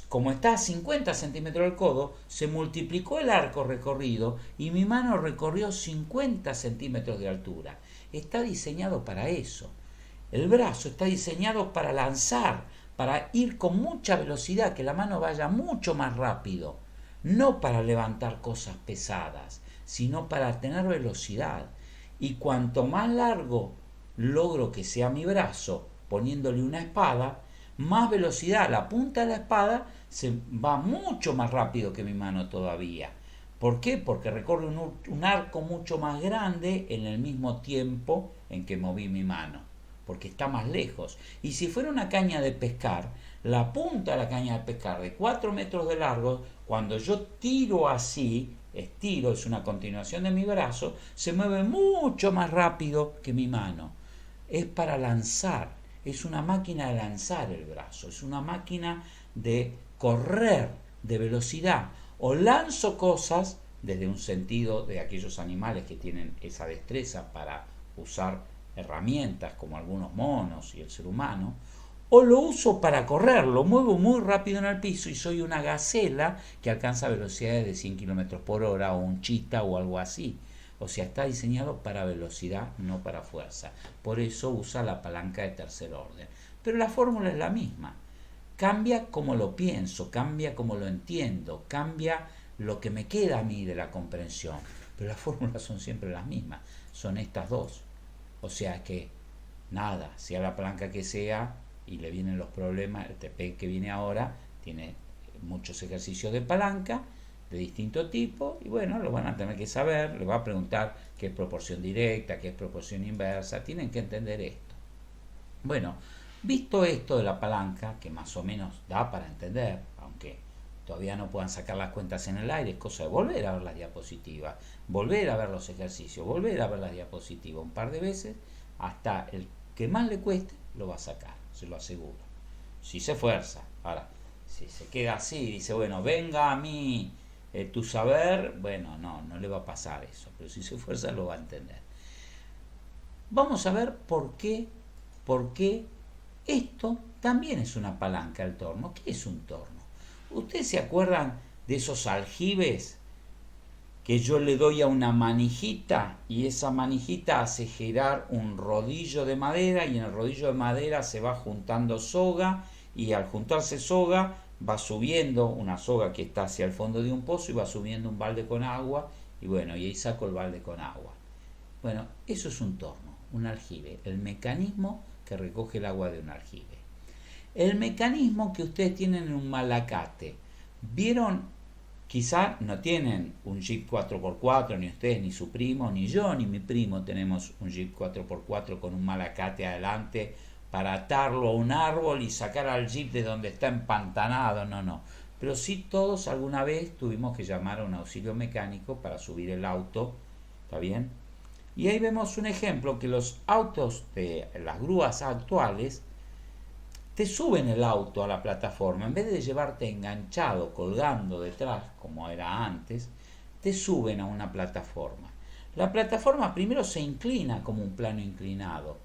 como está a 50 centímetros del codo, se multiplicó el arco recorrido y mi mano recorrió 50 centímetros de altura. Está diseñado para eso. El brazo está diseñado para lanzar, para ir con mucha velocidad, que la mano vaya mucho más rápido. No para levantar cosas pesadas, sino para tener velocidad. Y cuanto más largo logro que sea mi brazo poniéndole una espada, más velocidad. La punta de la espada se va mucho más rápido que mi mano todavía. ¿Por qué? Porque recorre un arco mucho más grande en el mismo tiempo en que moví mi mano, porque está más lejos. Y si fuera una caña de pescar, la punta de la caña de pescar de 4 metros de largo, cuando yo tiro así, estiro, es una continuación de mi brazo, se mueve mucho más rápido que mi mano. Es para lanzar, es una máquina de lanzar el brazo, es una máquina de correr, de velocidad. O lanzo cosas desde un sentido de aquellos animales que tienen esa destreza para usar herramientas como algunos monos y el ser humano, o lo uso para correr, lo muevo muy rápido en el piso y soy una gacela que alcanza velocidades de 100 km por hora o un chita o algo así. O sea, está diseñado para velocidad, no para fuerza. Por eso usa la palanca de tercer orden. Pero la fórmula es la misma. Cambia como lo pienso, cambia como lo entiendo, cambia lo que me queda a mí de la comprensión. Pero las fórmulas son siempre las mismas, son estas dos. O sea que, nada, sea la palanca que sea, y le vienen los problemas, el TP que viene ahora tiene muchos ejercicios de palanca de distinto tipo, y bueno, lo van a tener que saber, le va a preguntar qué es proporción directa, qué es proporción inversa, tienen que entender esto. Bueno, visto esto de la palanca, que más o menos da para entender, aunque todavía no puedan sacar las cuentas en el aire, es cosa de volver a ver las diapositivas, volver a ver los ejercicios, volver a ver las diapositivas un par de veces, hasta el que más le cueste lo va a sacar, se lo aseguro. Si se esfuerza. Ahora, si se queda así y dice, bueno, venga a mí tu saber, bueno, no le va a pasar eso, pero si se esfuerza lo va a entender. Vamos a ver por qué esto también es una palanca, el torno. ¿Qué es un torno? ¿Ustedes se acuerdan de esos aljibes que yo le doy a una manijita y esa manijita hace girar un rodillo de madera y en el rodillo de madera se va juntando soga y al juntarse soga va subiendo una soga que está hacia el fondo de un pozo y va subiendo un balde con agua y bueno, y ahí saco el balde con agua? Bueno, eso es un torno, un aljibe, el mecanismo que recoge el agua de un aljibe. El mecanismo que ustedes tienen en un malacate. ¿Vieron? Quizá no tienen un Jeep 4x4, ni ustedes, ni su primo, ni yo, ni mi primo tenemos un Jeep 4x4 con un malacate adelante para atarlo a un árbol y sacar al Jeep de donde está empantanado, no. Pero sí todos alguna vez tuvimos que llamar a un auxilio mecánico para subir el auto, ¿está bien? Y ahí vemos un ejemplo que los autos de las grúas actuales te suben el auto a la plataforma, en vez de llevarte enganchado, colgando detrás, como era antes, te suben a una plataforma. La plataforma primero se inclina como un plano inclinado,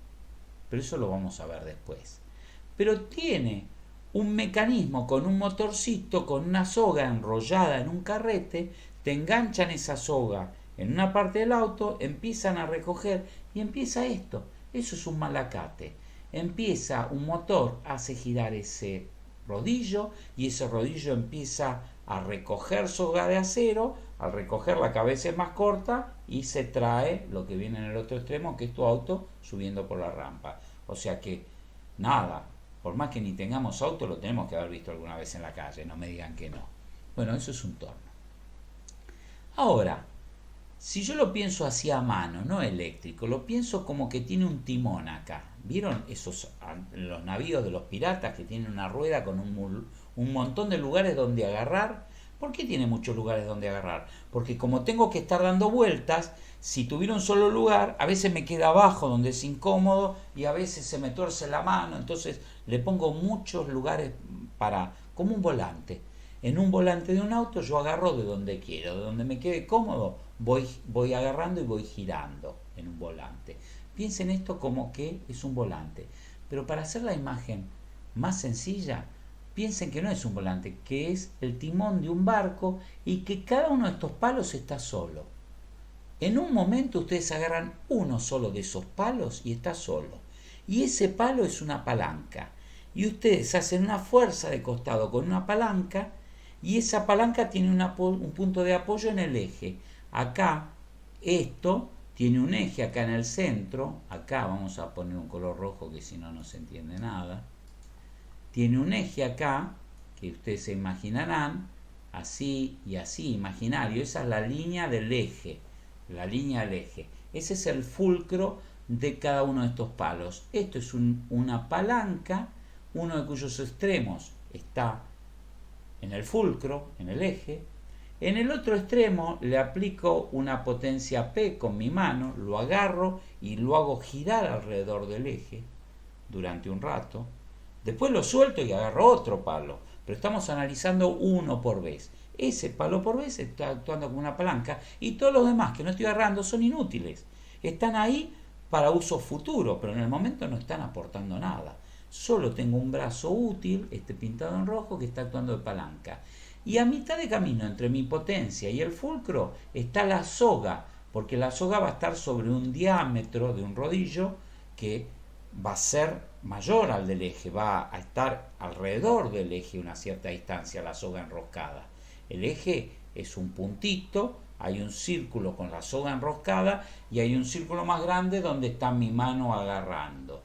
pero eso lo vamos a ver después. Pero tiene un mecanismo con un motorcito, con una soga enrollada en un carrete, te enganchan esa soga en una parte del auto, empiezan a recoger y empieza esto. Eso es un malacate. Empieza un motor, hace girar ese rodillo y ese rodillo empieza a recoger soga de acero. Al recoger, la cabeza es más corta y se trae lo que viene en el otro extremo, que es tu auto subiendo por la rampa. O sea que, nada, por más que ni tengamos auto, lo tenemos que haber visto alguna vez en la calle, no me digan que no. Bueno, eso es un torno. Ahora, si yo lo pienso así a mano, no eléctrico, lo pienso como que tiene un timón acá. ¿Vieron los navíos de los piratas que tienen una rueda con un montón de lugares donde agarrar? ¿Por qué tiene muchos lugares donde agarrar? Porque como tengo que estar dando vueltas, si tuviera un solo lugar, a veces me queda abajo donde es incómodo y a veces se me tuerce la mano. Entonces le pongo muchos lugares como un volante. En un volante de un auto yo agarro de donde quiero, de donde me quede cómodo, voy agarrando y voy girando en un volante. Piensen esto como que es un volante. Pero para hacer la imagen más sencilla, piensen que no es un volante, que es el timón de un barco y que cada uno de estos palos está solo. En un momento ustedes agarran uno solo de esos palos y está solo. Y ese palo es una palanca. Y ustedes hacen una fuerza de costado con una palanca y esa palanca tiene un punto de apoyo en el eje. Acá esto tiene un eje acá en el centro. Acá vamos a poner un color rojo que si no, no se entiende nada. Tiene un eje acá, que ustedes se imaginarán, así y así, imaginario. Esa es la línea del eje, la línea del eje. Ese es el fulcro de cada uno de estos palos. Esto es una palanca, uno de cuyos extremos está en el fulcro, en el eje. En el otro extremo le aplico una potencia P con mi mano, lo agarro y lo hago girar alrededor del eje durante un rato. Después lo suelto y agarro otro palo, pero estamos analizando uno por vez. Ese palo por vez está actuando como una palanca y todos los demás que no estoy agarrando son inútiles. Están ahí para uso futuro, pero en el momento no están aportando nada. Solo tengo un brazo útil, este pintado en rojo, que está actuando de palanca. Y a mitad de camino entre mi potencia y el fulcro está la soga, porque la soga va a estar sobre un diámetro de un rodillo que va a ser mayor al del eje, va a estar alrededor del eje una cierta distancia la soga enroscada. El eje es un puntito, hay un círculo con la soga enroscada y hay un círculo más grande donde está mi mano agarrando.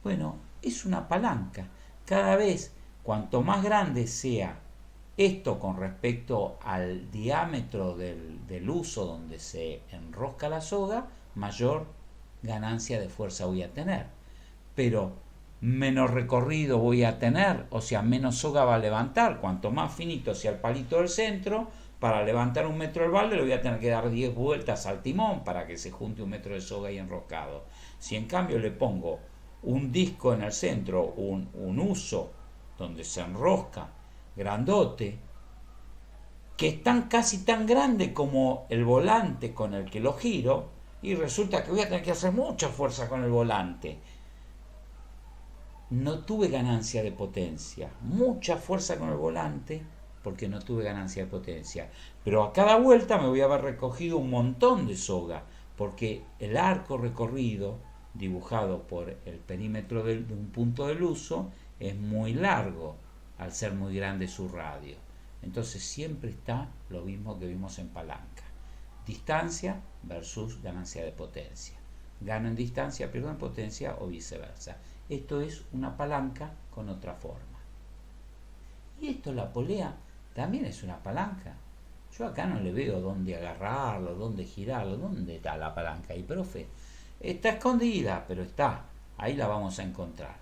Bueno, es una palanca. Cada vez, cuanto más grande sea esto con respecto al diámetro del uso donde se enrosca la soga, mayor ganancia de fuerza voy a tener. Pero menos recorrido voy a tener, o sea, menos soga va a levantar. Cuanto más finito sea el palito del centro, para levantar 1 metro el balde le voy a tener que dar 10 vueltas al timón para que se junte 1 metro de soga ahí enroscado. Si en cambio le pongo un disco en el centro, un uso donde se enrosca grandote, que es casi tan grande como el volante con el que lo giro, y resulta que voy a tener que hacer mucha fuerza con el volante. No tuve ganancia de potencia, mucha fuerza con el volante porque no tuve ganancia de potencia, pero a cada vuelta me voy a haber recogido un montón de soga porque el arco recorrido dibujado por el perímetro de un punto del uso es muy largo al ser muy grande su radio. Entonces siempre está lo mismo que vimos en palanca, distancia versus ganancia de potencia. Gano en distancia, pierdo en potencia o viceversa. Esto es una palanca con otra forma. Y esto, la polea, también es una palanca. Yo acá no le veo dónde agarrarlo, dónde girarlo. ¿Dónde está la palanca ahí, profe? Está escondida, pero está. Ahí la vamos a encontrar.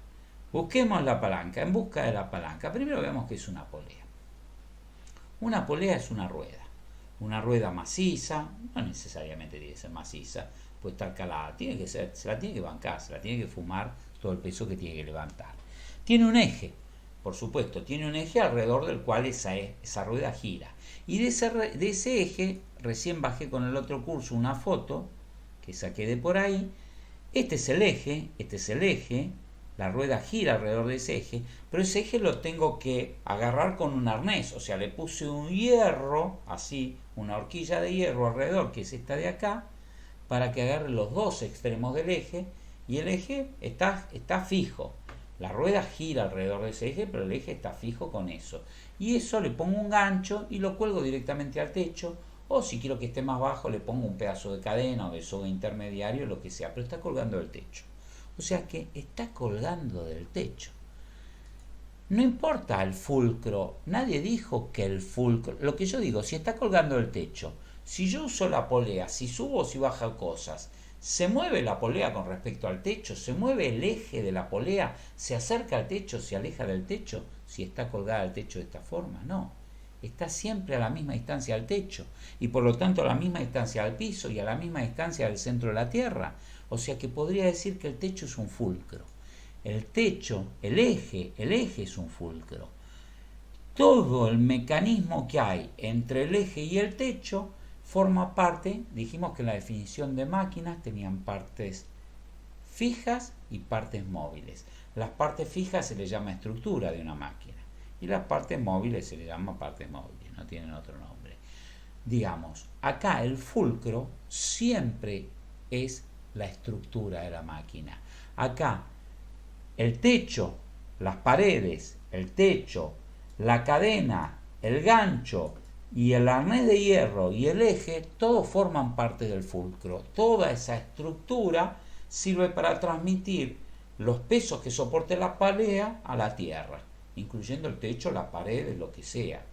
Busquemos la palanca. En busca de la palanca, primero veamos qué es una polea. Una polea es una rueda maciza, no necesariamente tiene que ser maciza, puede estar calada, se la tiene que bancar, se la tiene que fumar todo el peso que tiene que levantar. Tiene un eje, por supuesto, tiene un eje alrededor del cual esa rueda gira. Y de ese eje, recién bajé con el otro curso una foto que saqué de por ahí. Este es el eje, la rueda gira alrededor de ese eje, pero ese eje lo tengo que agarrar con un arnés, o sea, le puse un hierro, así, una horquilla de hierro alrededor, que es esta de acá, para que agarre los dos extremos del eje, y el eje está fijo. La rueda gira alrededor de ese eje, pero el eje está fijo con eso. Y eso le pongo un gancho y lo cuelgo directamente al techo, o si quiero que esté más bajo, le pongo un pedazo de cadena o de soga intermediario, lo que sea, pero está colgando del techo. O sea que está colgando del techo. No importa el fulcro, nadie dijo que el fulcro, lo que yo digo, si está colgando del techo, si yo uso la polea, si subo o si baja cosas, ¿se mueve la polea con respecto al techo? ¿Se mueve el eje de la polea? ¿Se acerca al techo? ¿Se aleja del techo? Si está colgada al techo de esta forma, no. Está siempre a la misma distancia al techo y por lo tanto a la misma distancia al piso y a la misma distancia del centro de la tierra. O sea que podría decir que el techo es un fulcro. El techo, el eje es un fulcro. Todo el mecanismo que hay entre el eje y el techo forma parte, dijimos que en la definición de máquinas tenían partes fijas y partes móviles. Las partes fijas se le llama estructura de una máquina y las partes móviles se le llama partes móviles, no tienen otro nombre. Digamos, acá el fulcro siempre es la estructura de la máquina. Acá el techo, las paredes, el techo, la cadena, el gancho y el arnés de hierro y el eje, todos forman parte del fulcro. Toda esa estructura sirve para transmitir los pesos que soporte la polea a la tierra, incluyendo el techo, las paredes, lo que sea.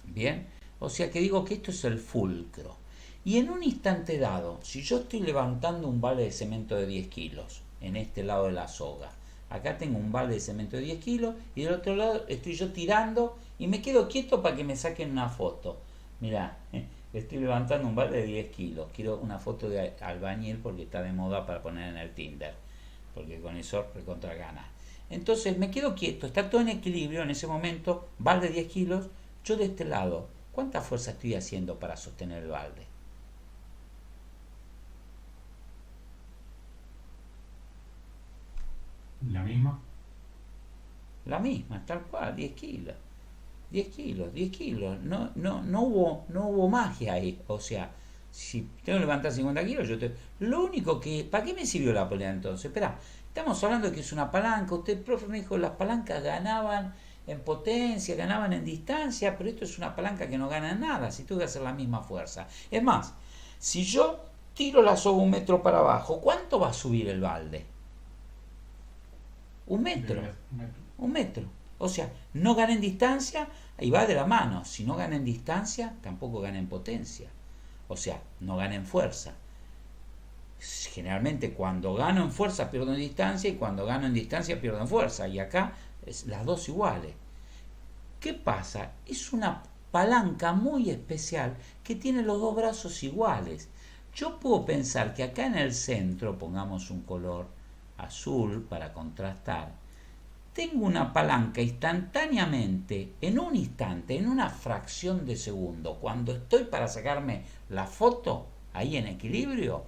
Bien, o sea que digo que esto es el fulcro. Y en un instante dado, si yo estoy levantando un balde de cemento de 10 kilos en este lado de la soga, acá tengo un balde de cemento de 10 kilos y del otro lado estoy yo tirando y me quedo quieto para que me saquen una foto. Mirá, estoy levantando un balde de 10 kilos. Quiero una foto de albañil porque está de moda para poner en el Tinder, porque con eso recontra gana. Entonces me quedo quieto, está todo en equilibrio en ese momento, balde de 10 kilos, yo de este lado, ¿cuánta fuerza estoy haciendo para sostener el balde? La misma. La misma, tal cual, 10 kilos. 10 kilos, 10 kilos. No hubo magia ahí. O sea, si tengo que levantar 50 kilos, Lo único que... ¿Para qué me sirvió la polea entonces? Espera, estamos hablando de que es una palanca. Usted, profe, me dijo, las palancas ganaban en potencia, ganaban en distancia, pero esto es una palanca que no gana en nada, si tengo que hacer la misma fuerza. Es más, si yo tiro la soga 1 metro para abajo, ¿cuánto va a subir el balde? 1 metro. Un metro. 1 metro. O sea, no gana en distancia y va de la mano. Si no gana en distancia, tampoco gana en potencia. O sea, no gana en fuerza. Generalmente cuando gano en fuerza pierdo en distancia y cuando gano en distancia pierdo en fuerza. Y acá es las dos iguales. ¿Qué pasa? Es una palanca muy especial que tiene los dos brazos iguales. Yo puedo pensar que acá en el centro, pongamos un color azul para contrastar, tengo una palanca instantáneamente, en un instante, en una fracción de segundo, cuando estoy para sacarme la foto, ahí en equilibrio,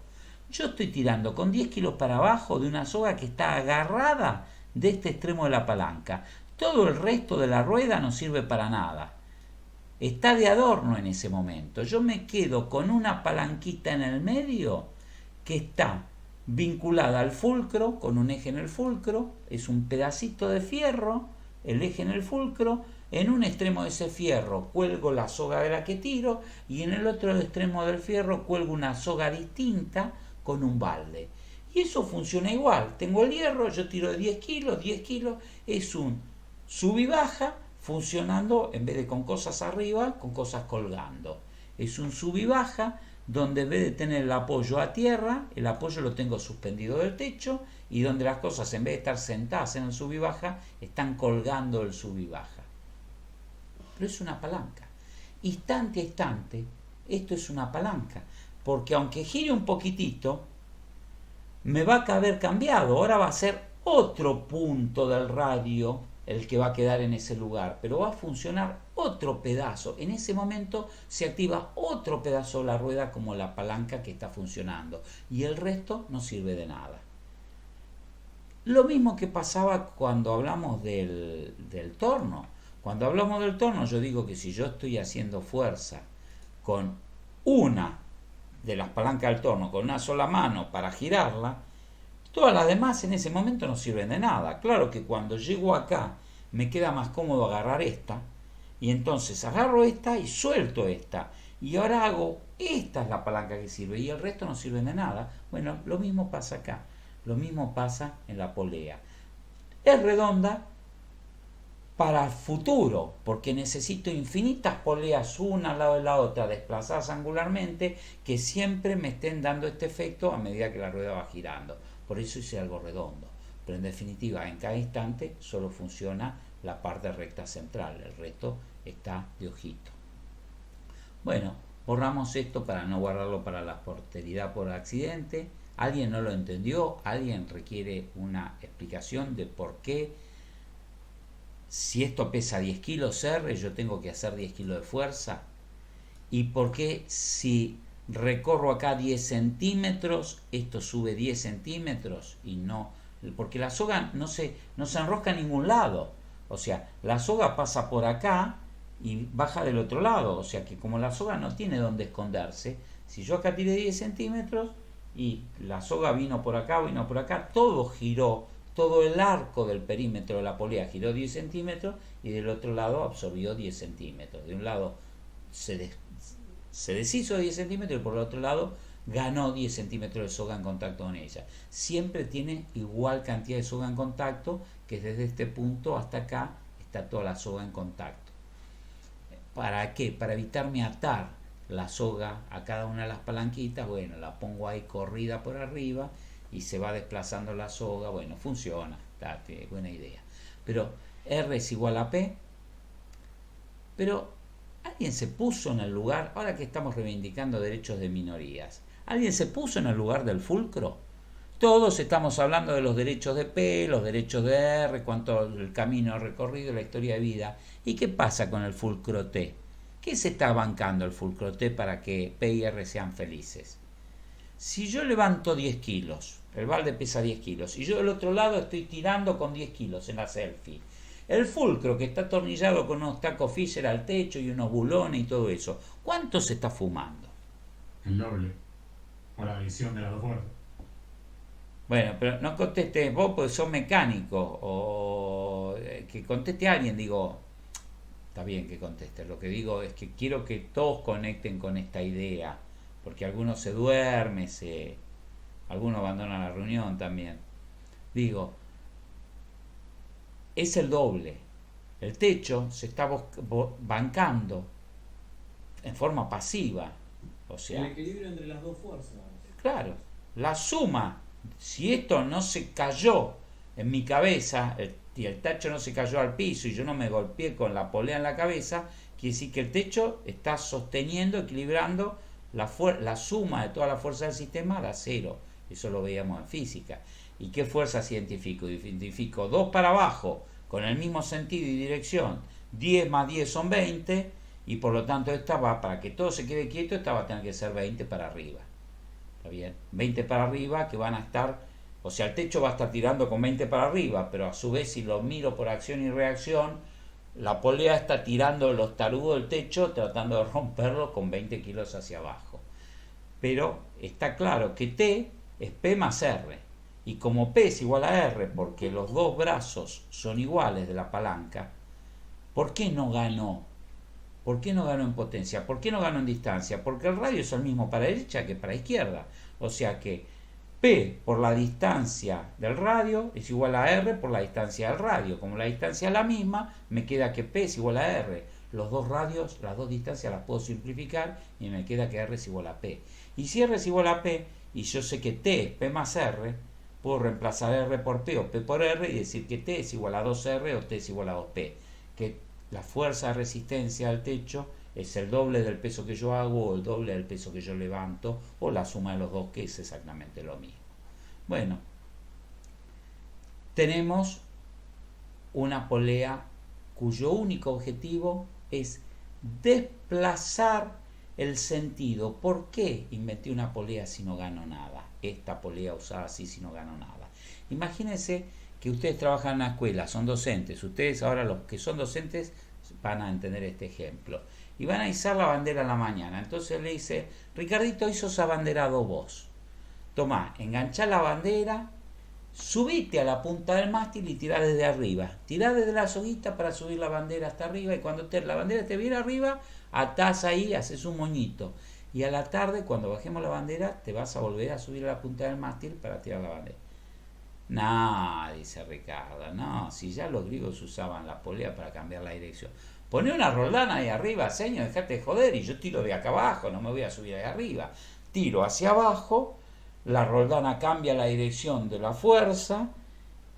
yo estoy tirando con 10 kilos para abajo de una soga que está agarrada de este extremo de la palanca. Todo el resto de la rueda no sirve para nada. Está de adorno en ese momento. Yo me quedo con una palanquita en el medio que está vinculada al fulcro, con un eje en el fulcro, es un pedacito de fierro, el eje en el fulcro, en un extremo de ese fierro cuelgo la soga de la que tiro y en el otro extremo del fierro cuelgo una soga distinta con un balde. Y eso funciona igual, tengo el hierro, yo tiro de 10 kilos, es un sub y baja funcionando en vez de con cosas arriba, con cosas colgando. Es un sub y baja donde en vez de tener el apoyo a tierra, el apoyo lo tengo suspendido del techo y donde las cosas en vez de estar sentadas en el sub y baja, están colgando el sub y baja. Pero es una palanca. Instante a instante, esto es una palanca, porque aunque gire un poquitito, me va a haber cambiado, ahora va a ser otro punto del radio el que va a quedar en ese lugar, pero va a funcionar otro pedazo. En ese momento se activa otro pedazo de la rueda como la palanca que está funcionando y el resto no sirve de nada. Lo mismo que pasaba cuando hablamos del torno. Cuando hablamos del torno, yo digo que si yo estoy haciendo fuerza con una de las palancas del torno, con una sola mano para girarla, todas las demás en ese momento no sirven de nada. Claro que cuando llego acá me queda más cómodo agarrar esta y entonces agarro esta y suelto esta y ahora hago, esta es la palanca que sirve y el resto no sirve de nada. Bueno, lo mismo pasa acá. Lo mismo pasa en la polea. Es redonda para el futuro, porque necesito infinitas poleas una al lado de la otra, desplazadas angularmente, que siempre me estén dando este efecto a medida que la rueda va girando. Por eso hice algo redondo. Pero en definitiva, en cada instante solo funciona la parte recta central, el resto está de ojito. Bueno, borramos esto para no guardarlo para la posteridad por accidente. ¿Alguien no lo entendió? ¿Alguien requiere una explicación de por qué, si esto pesa 10 kilos R, yo tengo que hacer 10 kilos de fuerza? ¿Y por qué si recorro acá 10 centímetros, esto sube 10 centímetros y no? Porque la soga no se enrosca a ningún lado. O sea, la soga pasa por acá y baja del otro lado. O sea que como la soga no tiene dónde esconderse, si yo acá tiré 10 centímetros y la soga vino por acá, todo giró, todo el arco del perímetro de la polea giró 10 centímetros y del otro lado absorbió 10 centímetros. De un lado se deshizo 10 centímetros y por el otro lado ganó 10 centímetros de soga en contacto con ella. Siempre tiene igual cantidad de soga en contacto, que desde este punto hasta acá está toda la soga en contacto. ¿Para qué? Para evitarme atar la soga a cada una de las palanquitas. Bueno, la pongo ahí corrida por arriba y se va desplazando la soga. Bueno, funciona, buena idea. Pero R es igual a P. Pero alguien se puso en el lugar, ahora que estamos reivindicando derechos de minorías, ¿alguien se puso en el lugar del fulcro? Todos estamos hablando de los derechos de P, los derechos de R, cuánto el camino recorrido, la historia de vida. ¿Y qué pasa con el fulcro T? ¿Qué se está bancando el fulcro T para que P y R sean felices? Si yo levanto 10 kilos, el balde pesa 10 kilos, y yo del otro lado estoy tirando con 10 kilos en la selfie, el fulcro que está atornillado con unos tacos Fisher al techo y unos bulones y todo eso, ¿cuánto se está fumando? El doble. O la adición de las dos fuerzas. Bueno, pero no contestes vos porque sos mecánico, o que conteste alguien, digo, está bien que conteste, lo que digo es que quiero que todos conecten con esta idea, porque algunos se duermen, algunos abandonan la reunión también. Digo, es el doble. El techo se está bancando en forma pasiva. O sea, el equilibrio entre las dos fuerzas. claro, la suma, si esto no se cayó en mi cabeza y el techo no se cayó al piso y yo no me golpeé con la polea en la cabeza, quiere decir que el techo está sosteniendo, equilibrando la suma de toda la fuerza del sistema da cero. Eso lo veíamos en física. ¿Y qué fuerzas identifico? Identifico 2 para abajo con el mismo sentido y dirección. 10 más 10 son 20 y por lo tanto esta va, para que todo se quede quieto, esta va a tener que ser 20 para arriba. ¿Está bien? 20 para arriba que van a estar, o sea, el techo va a estar tirando con 20 para arriba, pero a su vez si lo miro por acción y reacción, la polea está tirando los tarudos del techo tratando de romperlo con 20 kilos hacia abajo. Pero está claro que T es P más R. Y como P es igual a R porque los dos brazos son iguales de la palanca, ¿por qué no ganó? ¿Por qué no ganó en potencia? ¿Por qué no ganó en distancia? Porque el radio es el mismo para derecha que para izquierda. O sea que P por la distancia del radio es igual a R por la distancia del radio. Como la distancia es la misma, me queda que P es igual a R. Los dos radios, las dos distancias las puedo simplificar y me queda que R es igual a P. Y si R es igual a P, y yo sé que T es P más R, puedo reemplazar R por P o P por R y decir que T es igual a 2R o T es igual a 2P. Que la fuerza de resistencia al techo es el doble del peso que yo hago o el doble del peso que yo levanto o la suma de los dos, que es exactamente lo mismo. Bueno, tenemos una polea cuyo único objetivo es desplazar el sentido. ¿Por qué inventé una polea si no gano nada? Esta polea usada así si no gano nada. Imagínense que ustedes trabajan en una escuela, son docentes. Ustedes ahora, los que son docentes, van a entender este ejemplo. Y van a izar la bandera a la mañana. Entonces le dice, Ricardito, hoy sos abanderado vos. Tomá, enganchá la bandera, subite a la punta del mástil y tirá desde arriba. Tirá desde la soguita para subir la bandera hasta arriba y cuando la bandera te viene arriba, atás ahí, haces un moñito. Y a la tarde, cuando bajemos la bandera, te vas a volver a subir a la punta del mástil para tirar la bandera. No, dice Ricardo, no, si ya los griegos usaban la polea para cambiar la dirección. Poné una roldana ahí arriba, señor, dejate de joder, y yo tiro de acá abajo, no me voy a subir ahí arriba. Tiro hacia abajo, la roldana cambia la dirección de la fuerza,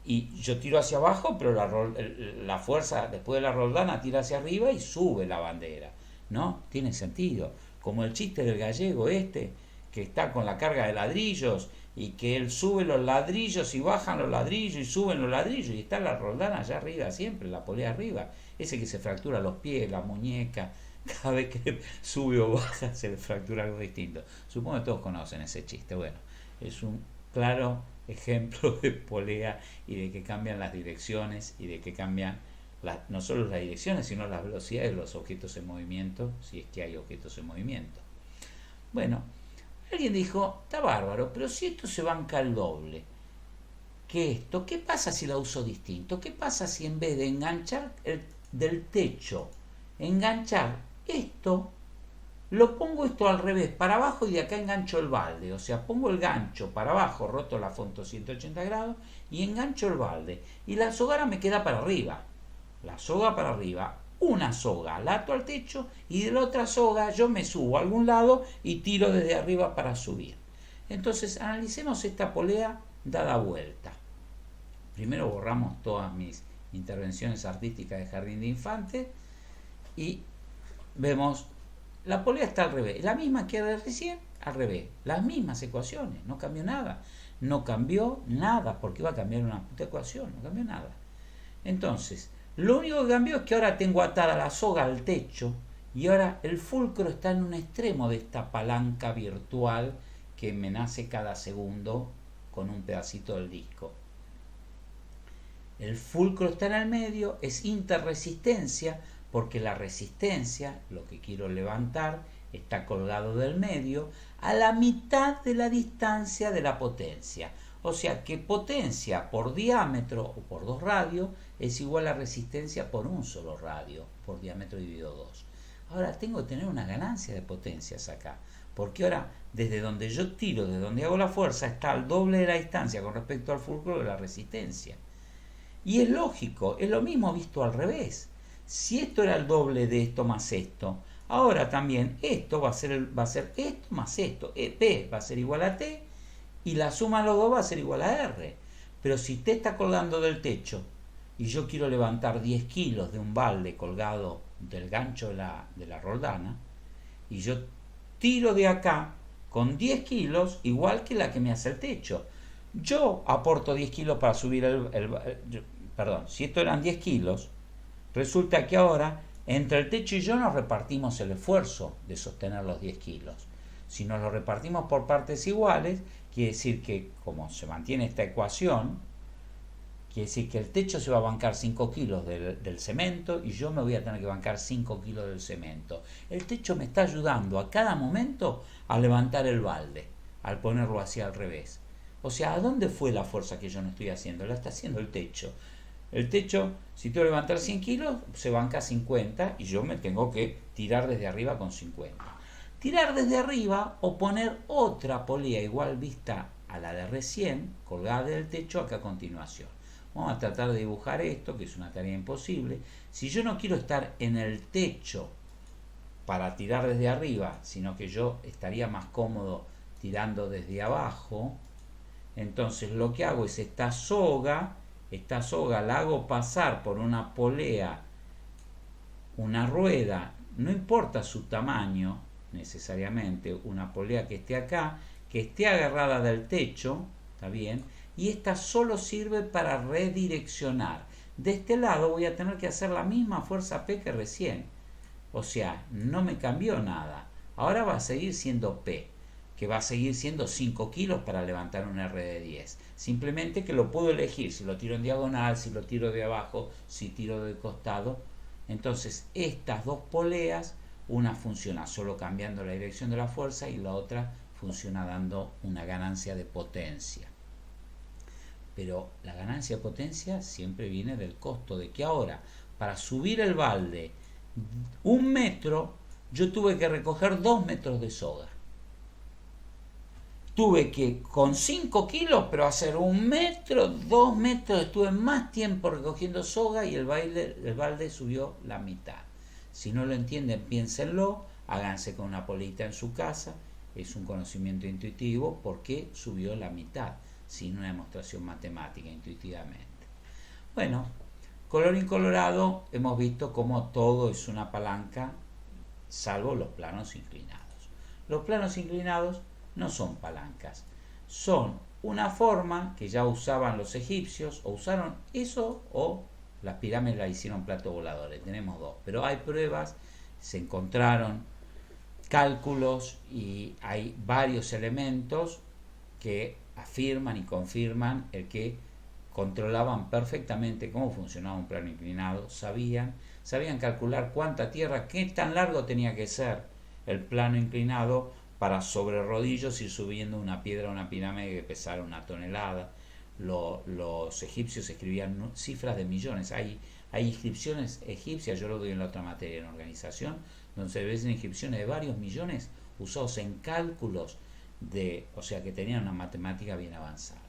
y yo tiro hacia abajo, pero la fuerza después de la roldana tira hacia arriba y sube la bandera. ¿No? Tiene sentido. Como el chiste del gallego este, que está con la carga de ladrillos y que él sube los ladrillos y bajan los ladrillos y suben los ladrillos y está la roldana allá arriba siempre, la polea arriba. Ese que se fractura los pies, la muñeca, cada vez que sube o baja se le fractura algo distinto. Supongo que todos conocen ese chiste. Bueno, es un claro ejemplo de polea y de que cambian las direcciones y de que cambian no solo las direcciones, sino las velocidades de los objetos en movimiento, si es que hay objetos en movimiento. Bueno, alguien dijo, está bárbaro, pero si esto se banca el doble que esto, ¿qué pasa si la uso distinto? ¿Qué pasa si en vez de enganchar del techo, enganchar esto, lo pongo esto al revés, para abajo, y de acá engancho el balde? O sea, pongo el gancho para abajo, roto la foto 180 grados y engancho el balde. Y la soga me queda para arriba. La soga para arriba, una soga la ato al techo y de la otra soga yo me subo a algún lado y tiro desde arriba para subir. Entonces analicemos esta polea dada vuelta. Primero borramos todas mis intervenciones artísticas de jardín de infantes y vemos la polea está al revés, la misma que de recién, al revés, las mismas ecuaciones, no cambió nada. No cambió nada, porque iba a cambiar una puta ecuación, no cambió nada. Entonces, lo único que cambió es que ahora tengo atada la soga al techo y ahora el fulcro está en un extremo de esta palanca virtual que me nace cada segundo con un pedacito del disco. El fulcro está en el medio, es interresistencia, porque la resistencia, lo que quiero levantar, está colgado del medio a la mitad de la distancia de la potencia. O sea que potencia por diámetro o por 2 radios es igual a resistencia por un solo radio, por diámetro dividido 2. Ahora tengo que tener una ganancia de potencias acá, porque ahora desde donde yo tiro, desde donde hago la fuerza, está al doble de la distancia con respecto al fulcro de la resistencia. Y es lógico, es lo mismo visto al revés. Si esto era el doble de esto más esto, ahora también esto va a ser esto más esto. P va a ser igual a T y la suma de los dos va a ser igual a R. Pero si T está colgando del techo y yo quiero levantar 10 kilos de un balde colgado del gancho de la roldana, y yo tiro de acá con 10 kilos igual que la que me hace el techo. Yo aporto 10 kilos para subir perdón, si esto eran 10 kilos, resulta que ahora entre el techo y yo nos repartimos el esfuerzo de sostener los 10 kilos. Si nos lo repartimos por partes iguales, quiere decir que como se mantiene esta ecuación, quiere decir que el techo se va a bancar 5 kilos del cemento y yo me voy a tener que bancar 5 kilos del cemento. El techo me está ayudando a cada momento a levantar el balde, al ponerlo hacia al revés. O sea, ¿a dónde fue la fuerza que yo no estoy haciendo? La está haciendo el techo. El techo, si tengo que levantar 100 kilos, se banca 50 y yo me tengo que tirar desde arriba con 50. Tirar desde arriba o poner otra polea igual vista a la de recién, colgada del techo acá a continuación. Vamos a tratar de dibujar esto, que es una tarea imposible. Si yo no quiero estar en el techo para tirar desde arriba, sino que yo estaría más cómodo tirando desde abajo, entonces lo que hago es esta soga la hago pasar por una polea, una rueda, no importa su tamaño necesariamente, una polea que esté acá, que esté agarrada del techo, ¿está bien? Y esta solo sirve para redireccionar. De este lado voy a tener que hacer la misma fuerza P que recién. O sea, no me cambió nada. Ahora va a seguir siendo P, que va a seguir siendo 5 kilos para levantar un R de 10. Simplemente que lo puedo elegir, si lo tiro en diagonal, si lo tiro de abajo, si tiro de costado. Entonces, estas dos poleas, una funciona solo cambiando la dirección de la fuerza y la otra funciona dando una ganancia de potencia. Pero la ganancia de potencia siempre viene del costo de que ahora, para subir el balde 1 metro, yo tuve que recoger 2 metros de soga. tuve que con 5 kilos, pero hacer 1 metro, 2 metros, estuve más tiempo recogiendo soga y el balde subió la mitad. Si no lo entienden, piénsenlo, háganse con una polita en su casa, es un conocimiento intuitivo porque subió la mitad, sin una demostración matemática, intuitivamente. Bueno, colorín colorado, hemos visto cómo todo es una palanca, salvo los planos inclinados. Los planos inclinados no son palancas, son una forma que ya usaban los egipcios, o usaron eso, o las pirámides la hicieron platos voladores. Tenemos dos, pero hay pruebas, se encontraron cálculos y hay varios elementos que afirman y confirman el que controlaban perfectamente cómo funcionaba un plano inclinado, sabían calcular cuánta tierra, qué tan largo tenía que ser el plano inclinado para sobre rodillos ir subiendo una piedra a una pirámide que pesara 1 tonelada. Los egipcios escribían cifras de millones. Hay inscripciones egipcias, yo lo doy en la otra materia en organización, donde se ven inscripciones de varios millones usados en cálculos o sea que tenían una matemática bien avanzada.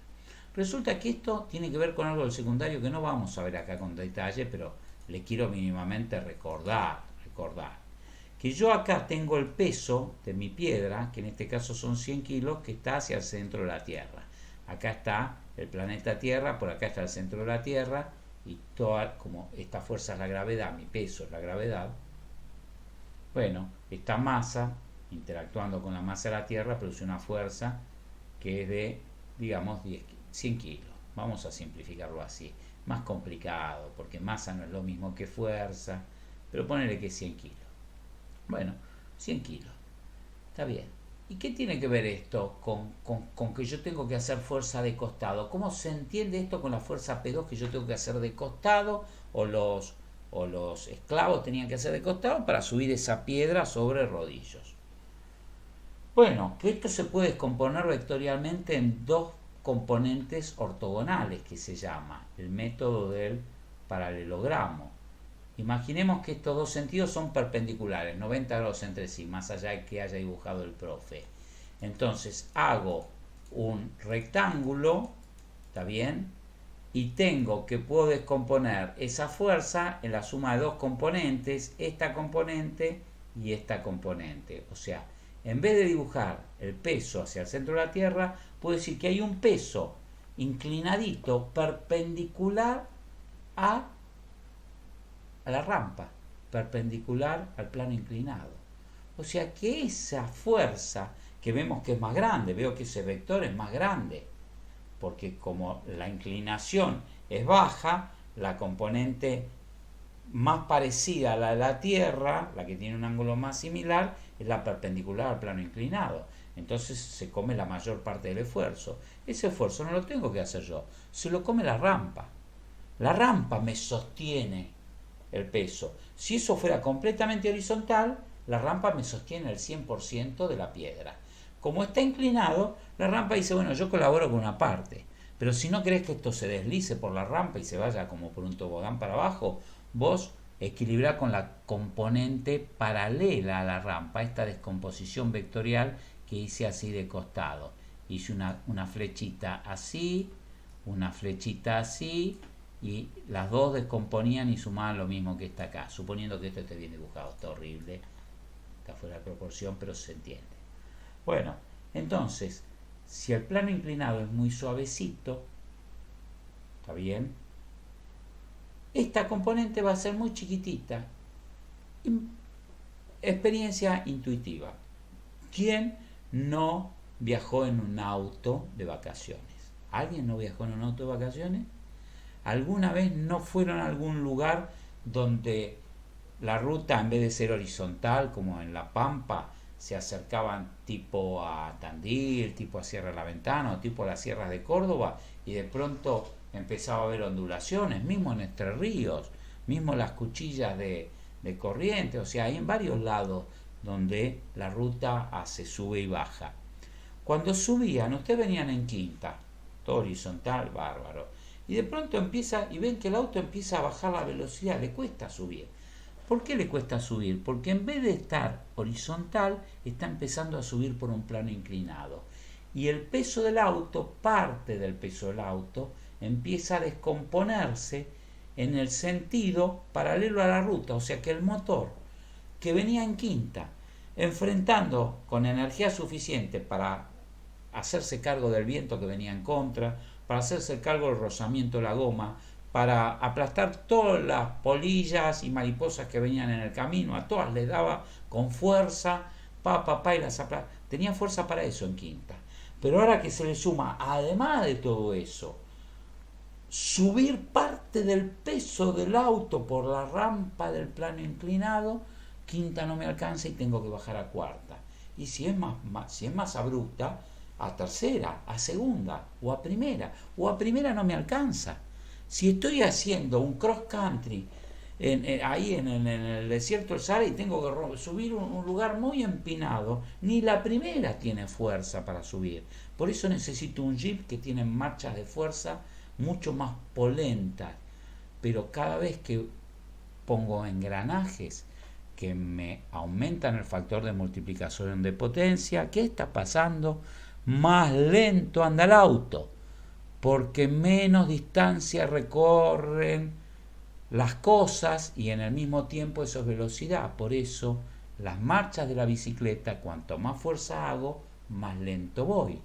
Resulta que esto tiene que ver con algo del secundario que no vamos a ver acá con detalle, pero le quiero mínimamente recordar que yo acá tengo el peso de mi piedra, que en este caso son 100 kilos, que está hacia el centro de la Tierra. Acá está el planeta Tierra, por acá está el centro de la Tierra, y como esta fuerza es la gravedad, mi peso es la gravedad, bueno, esta masa, interactuando con la masa de la Tierra, produce una fuerza que es de, digamos, 100 kilos. Vamos a simplificarlo así. Más complicado, porque masa no es lo mismo que fuerza, pero ponele que 100 kilos. Bueno, 100 kilos. Está bien. ¿Y qué tiene que ver esto con que yo tengo que hacer fuerza de costado? ¿Cómo se entiende esto con la fuerza P2 que yo tengo que hacer de costado? O los esclavos tenían que hacer de costado para subir esa piedra sobre rodillos. Bueno, que esto se puede descomponer vectorialmente en dos componentes ortogonales, que se llama el método del paralelogramo. Imaginemos que estos dos sentidos son perpendiculares, 90 grados entre sí, más allá de que haya dibujado el profe. Entonces hago un rectángulo, ¿está bien? Y puedo descomponer esa fuerza en la suma de dos componentes, esta componente y esta componente. O sea, en vez de dibujar el peso hacia el centro de la Tierra, puedo decir que hay un peso inclinadito perpendicular a la rampa, perpendicular al plano inclinado. O sea que esa fuerza que vemos que es más grande, veo que ese vector es más grande, porque como la inclinación es baja, la componente más parecida a la de la Tierra, la que tiene un ángulo más similar, es la perpendicular al plano inclinado. Entonces se come la mayor parte del esfuerzo. Ese esfuerzo no lo tengo que hacer yo, se lo come la rampa. La rampa me sostiene el peso. Si eso fuera completamente horizontal, la rampa me sostiene el 100% de la piedra. Como está inclinado, la rampa dice, bueno, yo colaboro con una parte, pero si no querés que esto se deslice por la rampa y se vaya como por un tobogán para abajo, vos equilibrá con la componente paralela a la rampa, esta descomposición vectorial que hice así de costado. Hice una flechita así, una flechita así, y las dos descomponían y sumaban lo mismo que está acá, suponiendo que esto esté bien dibujado. Está horrible, está fuera de proporción, pero se entiende. Bueno, entonces, si el plano inclinado es muy suavecito, ¿está bien? Esta componente va a ser muy chiquitita. Experiencia intuitiva. ¿Quién no viajó en un auto de vacaciones? ¿Alguien no viajó en un auto de vacaciones? ¿Alguna vez no fueron a algún lugar donde la ruta, en vez de ser horizontal, como en La Pampa, se acercaban tipo a Tandil, tipo a Sierra de la Ventana o tipo a las sierras de Córdoba, y de pronto empezaba a haber ondulaciones, mismo en Entre Ríos, mismo las cuchillas de Corrientes? O sea, hay en varios lados donde la ruta se sube y baja. Cuando subían, ustedes venían en quinta, todo horizontal, bárbaro, y de pronto empieza, y ven que el auto empieza a bajar la velocidad, le cuesta subir. ¿Por qué le cuesta subir? Porque en vez de estar horizontal, está empezando a subir por un plano inclinado. y el peso del auto, parte del peso del auto, empieza a descomponerse en el sentido paralelo a la ruta, o sea que el motor que venía en quinta, enfrentando con energía suficiente para hacerse cargo del viento que venía en contra, para hacerse cargo del rozamiento de la goma, para aplastar todas las polillas y mariposas que venían en el camino, a todas les daba con fuerza, y las aplastaba. Tenía fuerza para eso en quinta. Pero ahora que se le suma, además de todo eso, subir parte del peso del auto por la rampa del plano inclinado, quinta no me alcanza y tengo que bajar a cuarta. Y si es más abrupta, a tercera, a segunda o a primera. O a primera no me alcanza. Si estoy haciendo un cross country ahí en el desierto del Sahara y tengo que subir un lugar muy empinado, ni la primera tiene fuerza para subir. Por eso necesito un jeep que tiene marchas de fuerza mucho más polentas. Pero cada vez que pongo engranajes que me aumentan el factor de multiplicación de potencia, ¿qué está pasando? Más lento anda el auto, porque menos distancia recorren las cosas y en el mismo tiempo eso es velocidad. Por eso las marchas de la bicicleta, cuanto más fuerza hago, más lento voy.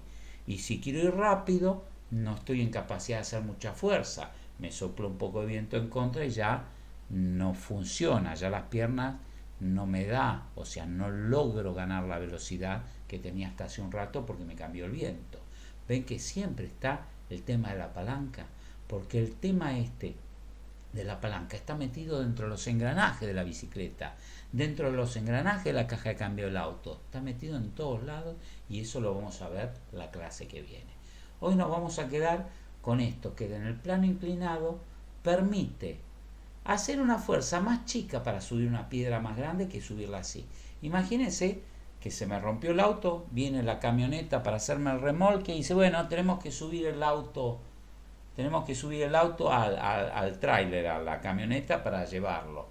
Y si quiero ir rápido, no estoy en capacidad de hacer mucha fuerza. Me sopla un poco de viento en contra y ya no funciona, ya las piernas no me da, o sea, no logro ganar la velocidad que tenía hasta hace un rato porque me cambió el viento. Ven que siempre está el tema de la palanca, porque el tema de la palanca está metido dentro de los engranajes de la bicicleta, dentro de los engranajes de la caja de cambio del auto, está metido en todos lados y eso lo vamos a ver la clase que viene. Hoy nos vamos a quedar con esto, que en el plano inclinado permite hacer una fuerza más chica para subir una piedra más grande que subirla así. Imagínense que se me rompió el auto, viene la camioneta para hacerme el remolque y dice, bueno, tenemos que subir el auto al tráiler, a la camioneta para llevarlo,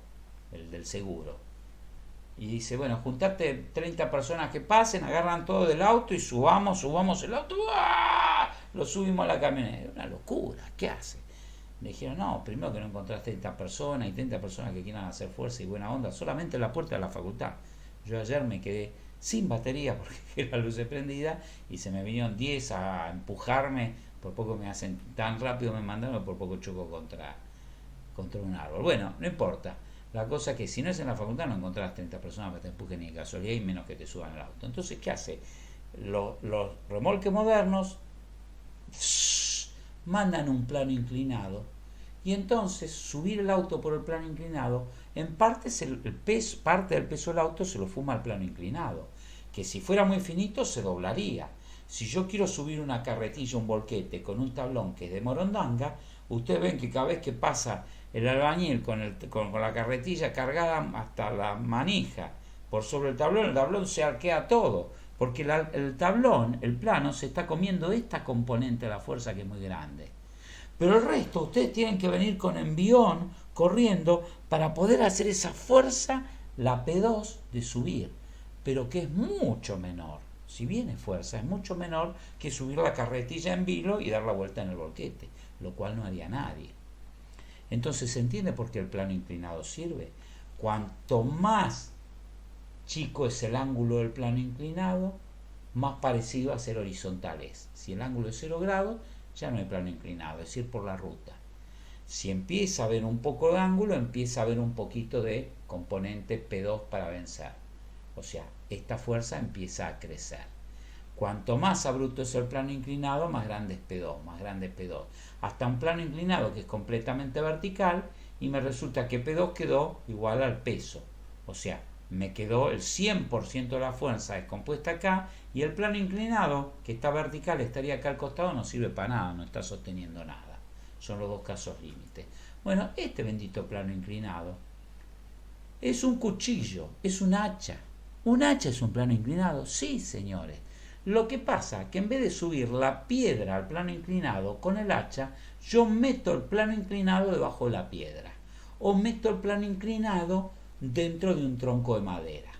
el del seguro. Y dice, bueno, juntate 30 personas que pasen, agarran todo del auto y subamos el auto, ¡ah! Lo subimos a la camioneta. Una locura, ¿qué hace? Le dijeron, no, primero que no encontraste 30 personas y 30 personas que quieran hacer fuerza y buena onda, solamente en la puerta de la facultad. Yo ayer me quedé sin batería porque la luz prendida y se me vinieron 10 a empujarme, por poco me hacen, tan rápido me mandaron, por poco choco contra un árbol. Bueno, no importa. La cosa es que si no es en la facultad no encontrás 30 personas que te empujen ni de casualidad y menos que te suban al auto. Entonces, ¿qué hace? Los remolques modernos mandan un plano inclinado y entonces subir el auto por el plano inclinado, en parte parte del peso del auto se lo fuma al plano inclinado, que si fuera muy finito se doblaría. Si yo quiero subir una carretilla, un volquete con un tablón que es de morondanga, ustedes ven que cada vez que pasa el albañil con la carretilla cargada hasta la manija por sobre el tablón se arquea todo, porque el tablón, el plano, se está comiendo esta componente de la fuerza que es muy grande. Pero el resto, ustedes tienen que venir con envión, corriendo, para poder hacer esa fuerza, la P2 de subir, pero que es mucho menor. Si bien es fuerza, es mucho menor que subir la carretilla en vilo y dar la vuelta en el volquete, lo cual no haría nadie. Entonces, ¿se entiende por qué el plano inclinado sirve? Cuanto más chico es el ángulo del plano inclinado, más parecido a ser horizontal es. Si el ángulo es 0 grados, ya no hay plano inclinado, es ir por la ruta. Si empieza a haber un poco de ángulo, empieza a haber un poquito de componente P2 para vencer. O sea, esta fuerza empieza a crecer. Cuanto más abrupto es el plano inclinado, más grande es P2, más grande es P2. Hasta un plano inclinado que es completamente vertical y me resulta que P2 quedó igual al peso. O sea, me quedó el 100% de la fuerza descompuesta acá y el plano inclinado que está vertical estaría acá al costado, no sirve para nada, no está sosteniendo nada. Son los dos casos límites. Bueno, este bendito plano inclinado es un cuchillo, es un hacha. ¿Un hacha es un plano inclinado? Sí, señores. Lo que pasa es que en vez de subir la piedra al plano inclinado con el hacha, yo meto el plano inclinado debajo de la piedra. O meto el plano inclinado dentro de un tronco de madera.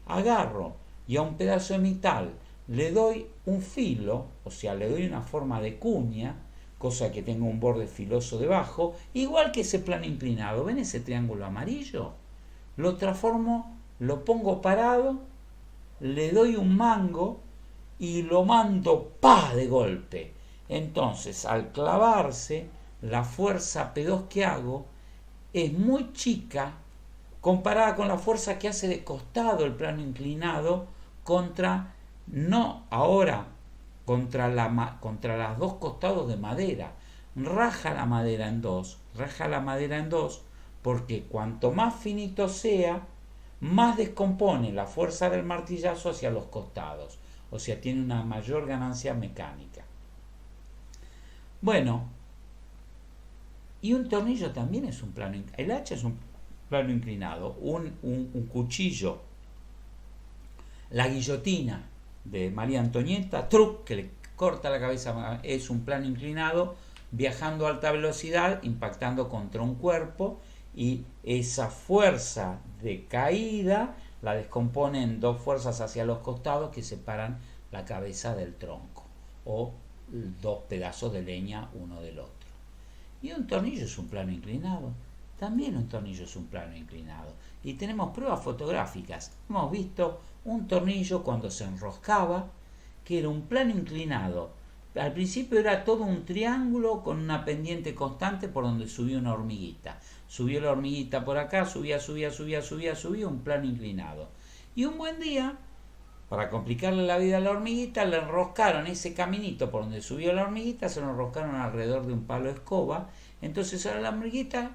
Agarro y a un pedazo de metal le doy un filo, o sea, le doy una forma de cuña, cosa que tenga un borde filoso debajo, igual que ese plano inclinado. ¿Ven ese triángulo amarillo? Lo transformo, lo pongo parado, le doy un mango y lo mando ¡pa! De golpe. Entonces, al clavarse, la fuerza P2 que hago es muy chica comparada con la fuerza que hace de costado el plano inclinado contra, no ahora, contra las dos costados de madera. Raja la madera en dos, porque cuanto más finito sea, más descompone la fuerza del martillazo hacia los costados. O sea, tiene una mayor ganancia mecánica. Bueno, y un tornillo también es un plano inclinado. El hacha es un plano inclinado. Un cuchillo, la guillotina de María Antonieta, truc, que le corta la cabeza, es un plano inclinado, viajando a alta velocidad, impactando contra un cuerpo, y esa fuerza de caída la descompone en dos fuerzas hacia los costados que separan la cabeza del tronco, o dos pedazos de leña uno del otro. Y un tornillo es un plano inclinado. También un tornillo es un plano inclinado. Y tenemos pruebas fotográficas. Hemos visto un tornillo cuando se enroscaba, que era un plano inclinado. Al principio era todo un triángulo con una pendiente constante por donde subía una hormiguita. Subió la hormiguita por acá, subía, un plano inclinado. Y un buen día, para complicarle la vida a la hormiguita, le enroscaron ese caminito por donde subió la hormiguita, se lo enroscaron alrededor de un palo de escoba. Entonces ahora la hormiguita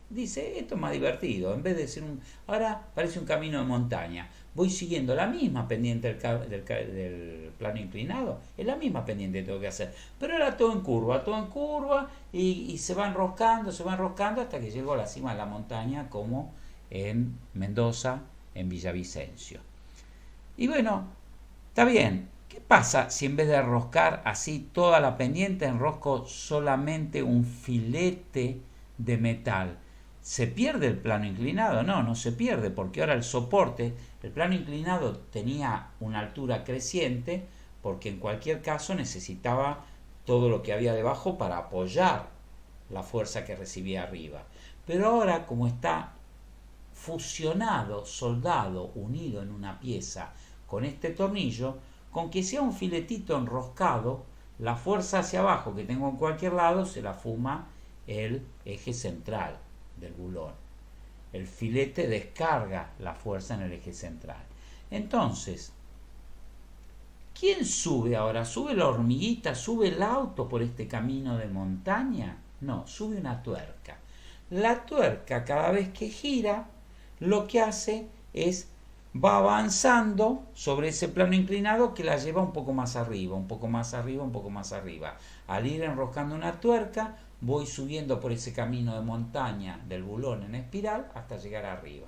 dice, esto es más divertido, en vez de ser ahora parece un camino de montaña. Voy siguiendo la misma pendiente del plano inclinado, es la misma pendiente que tengo que hacer, pero ahora todo en curva, y se va enroscando hasta que llego a la cima de la montaña, como en Mendoza, en Villavicencio. Y bueno, está bien. ¿Qué pasa si en vez de enroscar así toda la pendiente, enrosco solamente un filete de metal? ¿Se pierde el plano inclinado? No, no se pierde, porque ahora el soporte, el plano inclinado tenía una altura creciente, porque en cualquier caso necesitaba todo lo que había debajo para apoyar la fuerza que recibía arriba. Pero ahora, como está fusionado, soldado, unido en una pieza con este tornillo, con que sea un filetito enroscado, la fuerza hacia abajo que tengo en cualquier lado se la fuma el eje central del bulón. El filete descarga la fuerza en el eje central. Entonces, ¿quién sube ahora? ¿Sube la hormiguita? ¿Sube el auto por este camino de montaña? No, sube una tuerca. La tuerca, cada vez que gira, lo que hace es va avanzando sobre ese plano inclinado que la lleva un poco más arriba. Al ir enroscando una tuerca, voy subiendo por ese camino de montaña del bulón en espiral hasta llegar arriba.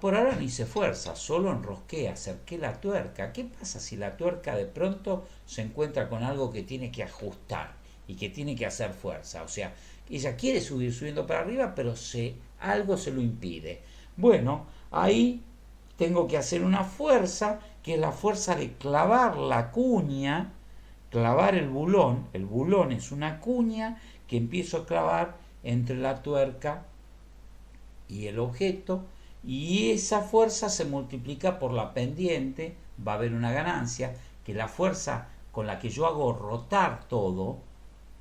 Por ahora no hice fuerza, solo enrosqué, acerqué la tuerca. ¿Qué pasa si la tuerca de pronto se encuentra con algo que tiene que ajustar y que tiene que hacer fuerza? O sea, ella quiere subir subiendo para arriba, pero algo se lo impide. Bueno, ahí tengo que hacer una fuerza, que es la fuerza de clavar la cuña, clavar el bulón. El bulón es una cuña que empiezo a clavar entre la tuerca y el objeto, y esa fuerza se multiplica por la pendiente. Va a haber una ganancia, que la fuerza con la que yo hago rotar todo,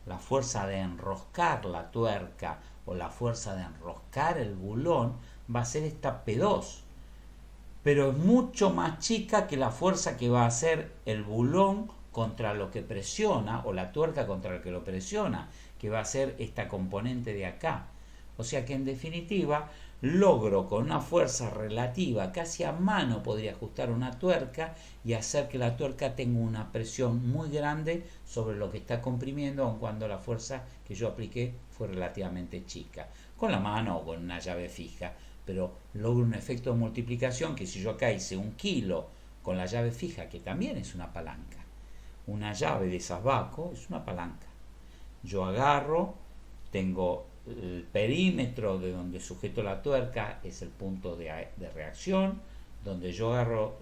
la fuerza de enroscar la tuerca o la fuerza de enroscar el bulón, va a ser esta P2, pero es mucho más chica que la fuerza que va a hacer el bulón contra lo que presiona, o la tuerca contra lo que lo presiona, que va a ser esta componente de acá. O sea que en definitiva logro con una fuerza relativa, casi a mano podría ajustar una tuerca y hacer que la tuerca tenga una presión muy grande sobre lo que está comprimiendo, aun cuando la fuerza que yo apliqué fue relativamente chica, con la mano o con una llave fija. Pero logro un efecto de multiplicación que si yo acá hice 1 kilo con la llave fija, que también es una palanca, una llave de esas Baco es una palanca. Yo agarro, tengo el perímetro de donde sujeto la tuerca, es el punto de reacción, donde yo agarro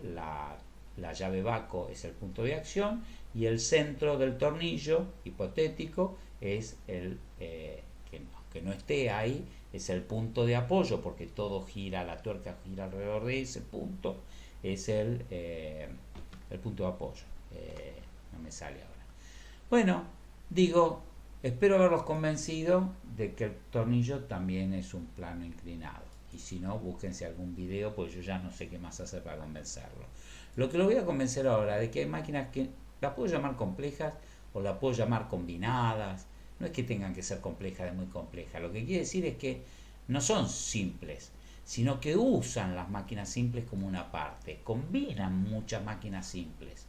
la llave Baco es el punto de acción y el centro del tornillo hipotético es que no esté ahí, es el punto de apoyo, porque todo gira, la tuerca gira alrededor de ese punto, es el punto de apoyo. No me sale ahora. Bueno, digo, espero haberlos convencido de que el tornillo también es un plano inclinado. Y si no, búsquense algún video, pues yo ya no sé qué más hacer para convencerlo. Lo que lo voy a convencer ahora de que hay máquinas que las puedo llamar complejas o las puedo llamar combinadas. No es que tengan que ser complejas de muy complejas. Lo que quiere decir es que no son simples, sino que usan las máquinas simples como una parte. Combinan muchas máquinas simples.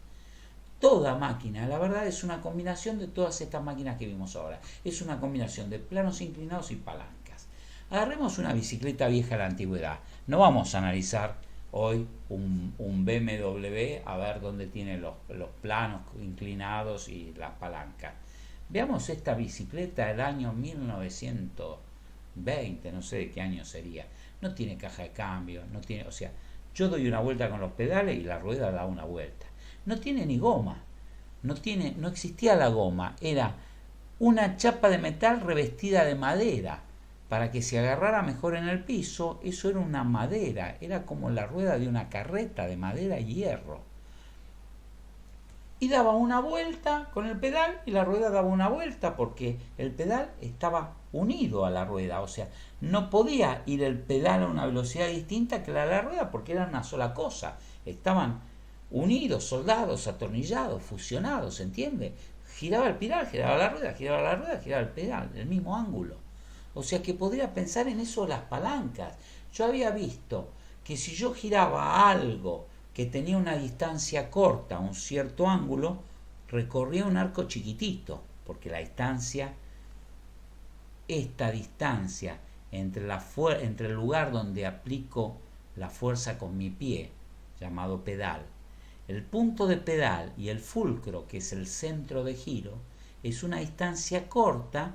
Toda máquina, la verdad, es una combinación de todas estas máquinas que vimos ahora. Es una combinación de planos inclinados y palancas. Agarremos una bicicleta vieja de la antigüedad. No vamos a analizar hoy un BMW a ver dónde tiene los planos inclinados y las palancas. Veamos esta bicicleta del año 1920, no sé de qué año sería. No tiene caja de cambio, no tiene, o sea, yo doy una vuelta con los pedales y la rueda da una vuelta. No tiene ni goma, no existía la goma, era una chapa de metal revestida de madera para que se agarrara mejor en el piso. Eso era una madera, era como la rueda de una carreta de madera y hierro. Y daba una vuelta con el pedal y la rueda daba una vuelta porque el pedal estaba unido a la rueda, o sea, no podía ir el pedal a una velocidad distinta que la de la rueda porque era una sola cosa, estaban unidos, soldados, atornillados, fusionados, ¿se entiende? Giraba el pedal, giraba la rueda, giraba la rueda, giraba el pedal, el mismo ángulo. O sea que podría pensar en eso las palancas. Yo había visto que si yo giraba algo que tenía una distancia corta, un cierto ángulo, recorría un arco chiquitito, porque la distancia, esta distancia entre el lugar donde aplico la fuerza con mi pie, llamado pedal, el punto de pedal y el fulcro, que es el centro de giro, es una distancia corta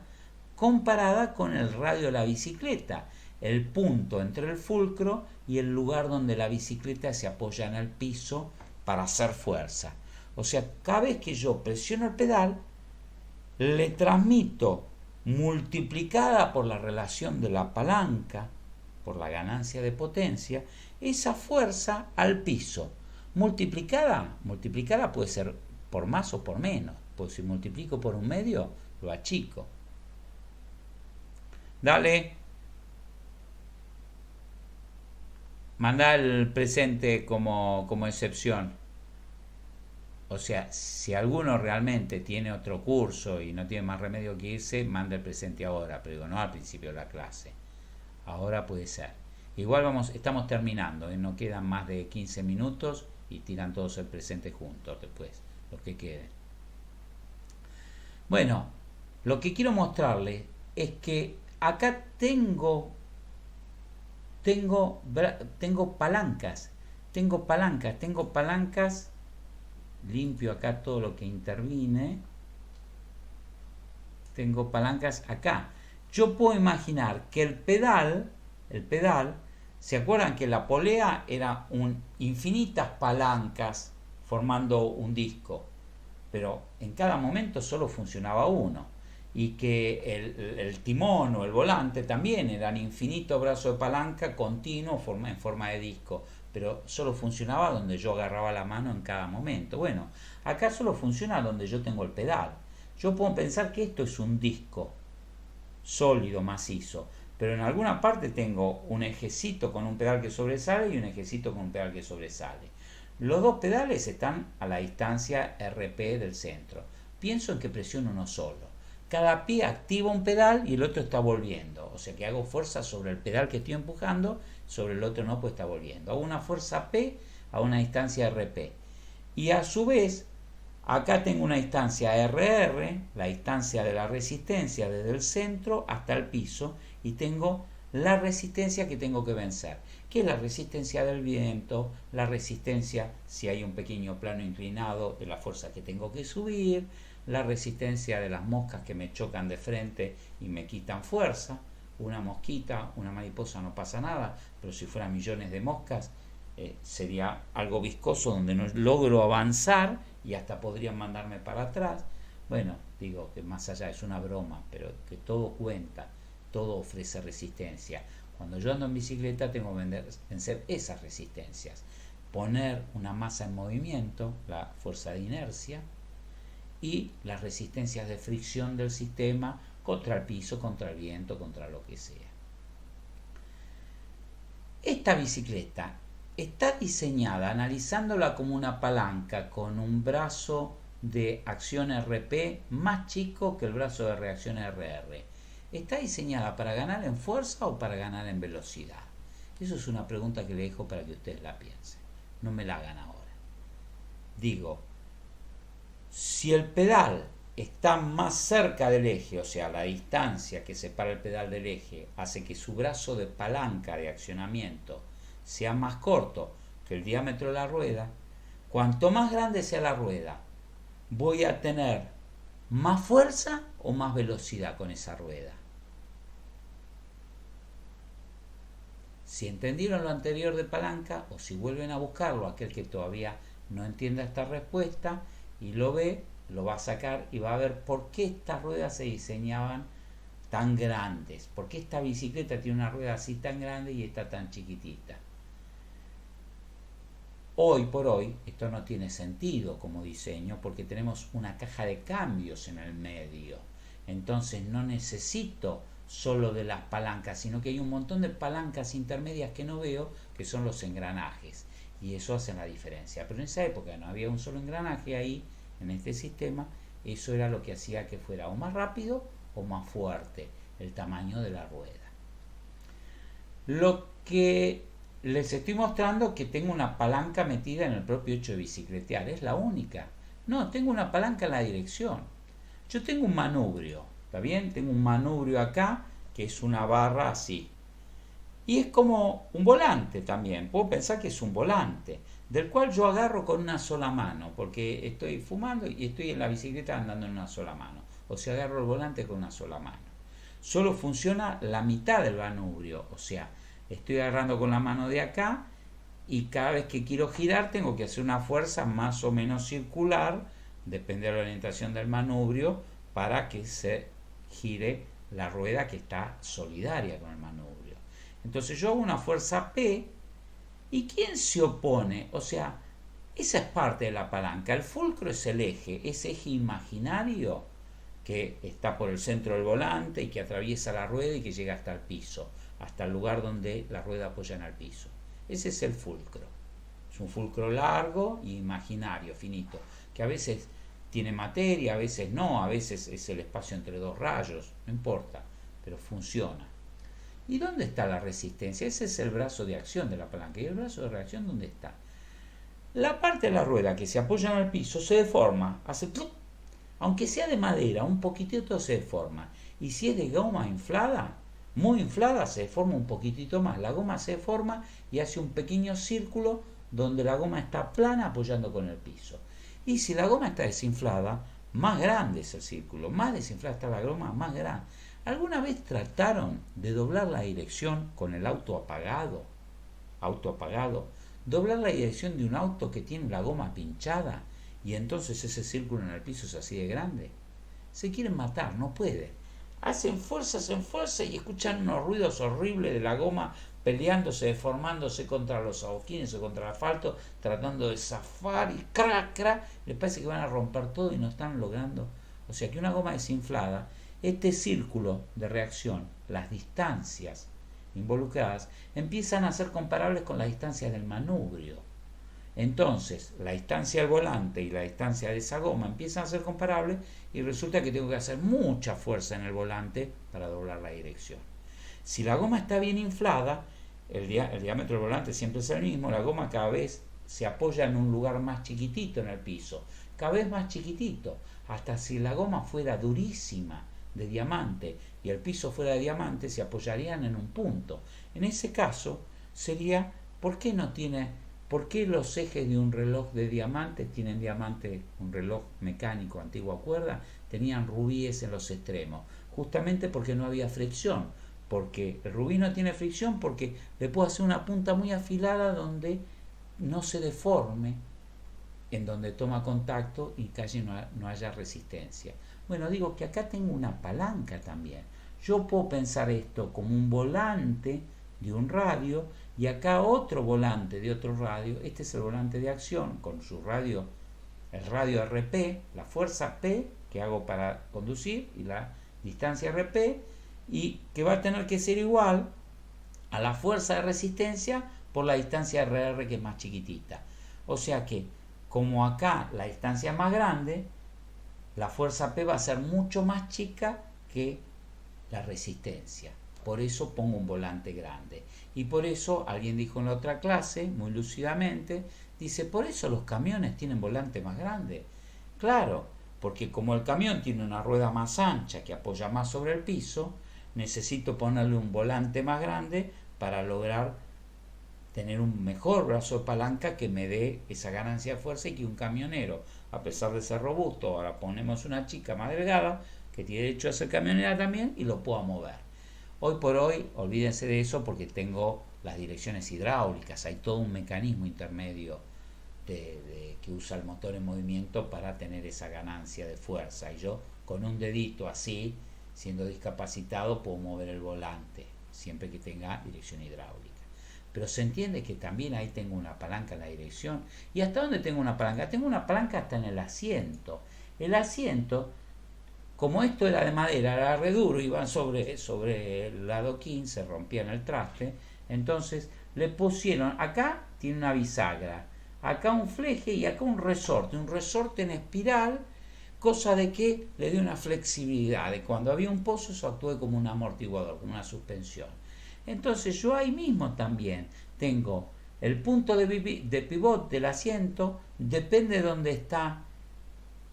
comparada con el radio de la bicicleta, el punto entre el fulcro y el lugar donde la bicicleta se apoya en el piso para hacer fuerza. O sea, cada vez que yo presiono el pedal, le transmito multiplicada por la relación de la palanca, por la ganancia de potencia, esa fuerza al piso. Multiplicada puede ser por más o por menos, pues si multiplico por un medio, lo achico. Dale. Manda el presente como excepción. O sea, si alguno realmente tiene otro curso y no tiene más remedio que irse, manda el presente ahora, pero digo, no al principio de la clase. Ahora puede ser. Igual estamos terminando, no quedan más de 15 minutos y tiran todos el presente juntos después, los que queden. Bueno, lo que quiero mostrarles es que acá tengo palancas, limpio acá todo lo que intervine, tengo palancas acá. Yo puedo imaginar que el pedal, ¿se acuerdan que la polea era infinitas palancas formando un disco? Pero en cada momento solo funcionaba uno. Y que el timón o el volante también eran infinitos brazos de palanca continuos en forma de disco, pero solo funcionaba donde yo agarraba la mano en cada momento. Bueno, acá solo funciona donde yo tengo el pedal. Yo puedo pensar que esto es un disco sólido, macizo, pero en alguna parte tengo un ejecito con un pedal que sobresale y un ejecito con un pedal que sobresale. Los dos pedales están a la distancia RP del centro. Pienso en que presiono uno solo. Cada pie activa un pedal y el otro está volviendo. O sea que hago fuerza sobre el pedal que estoy empujando, sobre el otro no, pues está volviendo. Hago una fuerza P a una distancia RP. Y a su vez, acá tengo una distancia RR, la distancia de la resistencia desde el centro hasta el piso, y tengo la resistencia que tengo que vencer, que es la resistencia del viento, la resistencia si hay un pequeño plano inclinado de la fuerza que tengo que subir, la resistencia de las moscas que me chocan de frente y me quitan fuerza. Una mosquita, una mariposa no pasa nada, pero si fueran millones de moscas sería algo viscoso donde no logro avanzar y hasta podrían mandarme para atrás. Bueno, digo que más allá es una broma, pero que todo cuenta, todo ofrece resistencia. Cuando yo ando en bicicleta tengo que vencer esas resistencias, poner una masa en movimiento, la fuerza de inercia, y las resistencias de fricción del sistema contra el piso, contra el viento, contra lo que sea. Esta bicicleta está diseñada analizándola como una palanca con un brazo de acción RP más chico que el brazo de reacción RR. ¿Está diseñada para ganar en fuerza o para ganar en velocidad? Eso es una pregunta que le dejo para que ustedes la piensen. No me la hagan ahora. Digo, si el pedal está más cerca del eje, o sea, la distancia que separa el pedal del eje hace que su brazo de palanca de accionamiento sea más corto que el diámetro de la rueda, cuanto más grande sea la rueda, voy a tener más fuerza o más velocidad con esa rueda. Si entendieron lo anterior de palanca, o si vuelven a buscarlo, aquel que todavía no entienda esta respuesta y lo ve, lo va a sacar y va a ver por qué estas ruedas se diseñaban tan grandes, por qué esta bicicleta tiene una rueda así tan grande y esta tan chiquitita. Hoy por hoy esto no tiene sentido como diseño porque tenemos una caja de cambios en el medio, entonces no necesito solo de las palancas, sino que hay un montón de palancas intermedias que no veo, que son los engranajes, y eso hace la diferencia. Pero en esa época no había un solo engranaje ahí en este sistema, eso era lo que hacía que fuera o más rápido o más fuerte el tamaño de la rueda. Lo que les estoy mostrando que tengo una palanca metida en el propio hecho de bicicletear, es la única. No, tengo una palanca en la dirección. Yo tengo un manubrio, ¿está bien? Tengo un manubrio acá que es una barra así. Y es como un volante también, puedo pensar que es un volante, del cual yo agarro con una sola mano, porque estoy fumando y estoy en la bicicleta andando en una sola mano. O sea, agarro el volante con una sola mano. Solo funciona la mitad del manubrio, o sea, estoy agarrando con la mano de acá y cada vez que quiero girar tengo que hacer una fuerza más o menos circular, depende de la orientación del manubrio, para que se gire la rueda que está solidaria con el manubrio. Entonces yo hago una fuerza P, ¿y quién se opone? O sea, esa es parte de la palanca. El fulcro es el eje, ese eje imaginario que está por el centro del volante y que atraviesa la rueda y que llega hasta el piso, hasta el lugar donde la rueda apoya en el piso. Ese es el fulcro. Es un fulcro largo e imaginario, finito, que a veces tiene materia, a veces no, a veces es el espacio entre dos rayos, no importa, pero funciona. ¿Y dónde está la resistencia? Ese es el brazo de acción de la palanca. ¿Y el brazo de reacción dónde está? La parte de la rueda que se apoya en el piso se deforma, hace ¡plup! Aunque sea de madera, un poquitito se deforma. Y si es de goma inflada, muy inflada, se deforma un poquitito más. La goma se deforma y hace un pequeño círculo donde la goma está plana apoyando con el piso. Y si la goma está desinflada, más grande es el círculo. Más desinflada está la goma, más grande. ¿Alguna vez trataron de doblar la dirección con el auto apagado? Auto apagado. Doblar la dirección de un auto que tiene la goma pinchada y entonces ese círculo en el piso es así de grande. Se quieren matar, no pueden. Hacen fuerza y escuchan unos ruidos horribles de la goma peleándose, deformándose contra los adoquines o contra el asfalto, tratando de zafar y crac, crac. Les parece que van a romper todo y no están logrando. O sea que una goma desinflada, este círculo de reacción, las distancias involucradas, empiezan a ser comparables con las distancias del manubrio. Entonces, la distancia del volante y la distancia de esa goma empiezan a ser comparables y resulta que tengo que hacer mucha fuerza en el volante para doblar la dirección. Si la goma está bien inflada, el diámetro del volante siempre es el mismo, la goma cada vez se apoya en un lugar más chiquitito en el piso, cada vez más chiquitito, hasta si la goma fuera durísima, de diamante, y el piso fuera de diamante, se apoyarían en un punto. En ese caso, sería, ¿por qué los ejes de un reloj de diamante tienen diamante, un reloj mecánico antiguo a cuerda, tenían rubíes en los extremos? Justamente porque no había fricción, porque el rubí no tiene fricción porque le puedo hacer una punta muy afilada donde no se deforme en donde toma contacto y casi no haya resistencia. Bueno, digo que acá tengo una palanca también. Yo puedo pensar esto como un volante de un radio y acá otro volante de otro radio. Este es el volante de acción con su radio, el radio RP, la fuerza P que hago para conducir y la distancia RP, y que va a tener que ser igual a la fuerza de resistencia por la distancia RR, que es más chiquitita. O sea que como acá la distancia es más grande, la fuerza P va a ser mucho más chica que la resistencia. Por eso pongo un volante grande. Y por eso alguien dijo en la otra clase, muy lúcidamente, dice, por eso los camiones tienen volante más grande. Claro, porque como el camión tiene una rueda más ancha que apoya más sobre el piso, necesito ponerle un volante más grande para lograr tener un mejor brazo de palanca que me dé esa ganancia de fuerza, y que un camionero, a pesar de ser robusto, ahora ponemos una chica más delgada que tiene derecho a ser camionera también y lo pueda mover. Hoy por hoy, olvídense de eso porque tengo las direcciones hidráulicas, hay todo un mecanismo intermedio que usa el motor en movimiento para tener esa ganancia de fuerza, y yo con un dedito así, siendo discapacitado, puedo mover el volante siempre que tenga dirección hidráulica. Pero se entiende que también ahí tengo una palanca en la dirección. ¿Y hasta dónde tengo una palanca? Tengo una palanca hasta en el asiento. El asiento, como esto era de madera, era re duro, iban sobre el adoquín, se rompían el traste. Entonces le pusieron, acá tiene una bisagra, acá un fleje y acá un resorte en espiral, cosa de que le dio una flexibilidad, de cuando había un pozo eso actúe como un amortiguador, como una suspensión. Entonces yo ahí mismo también tengo el punto de pivot del asiento, depende de dónde está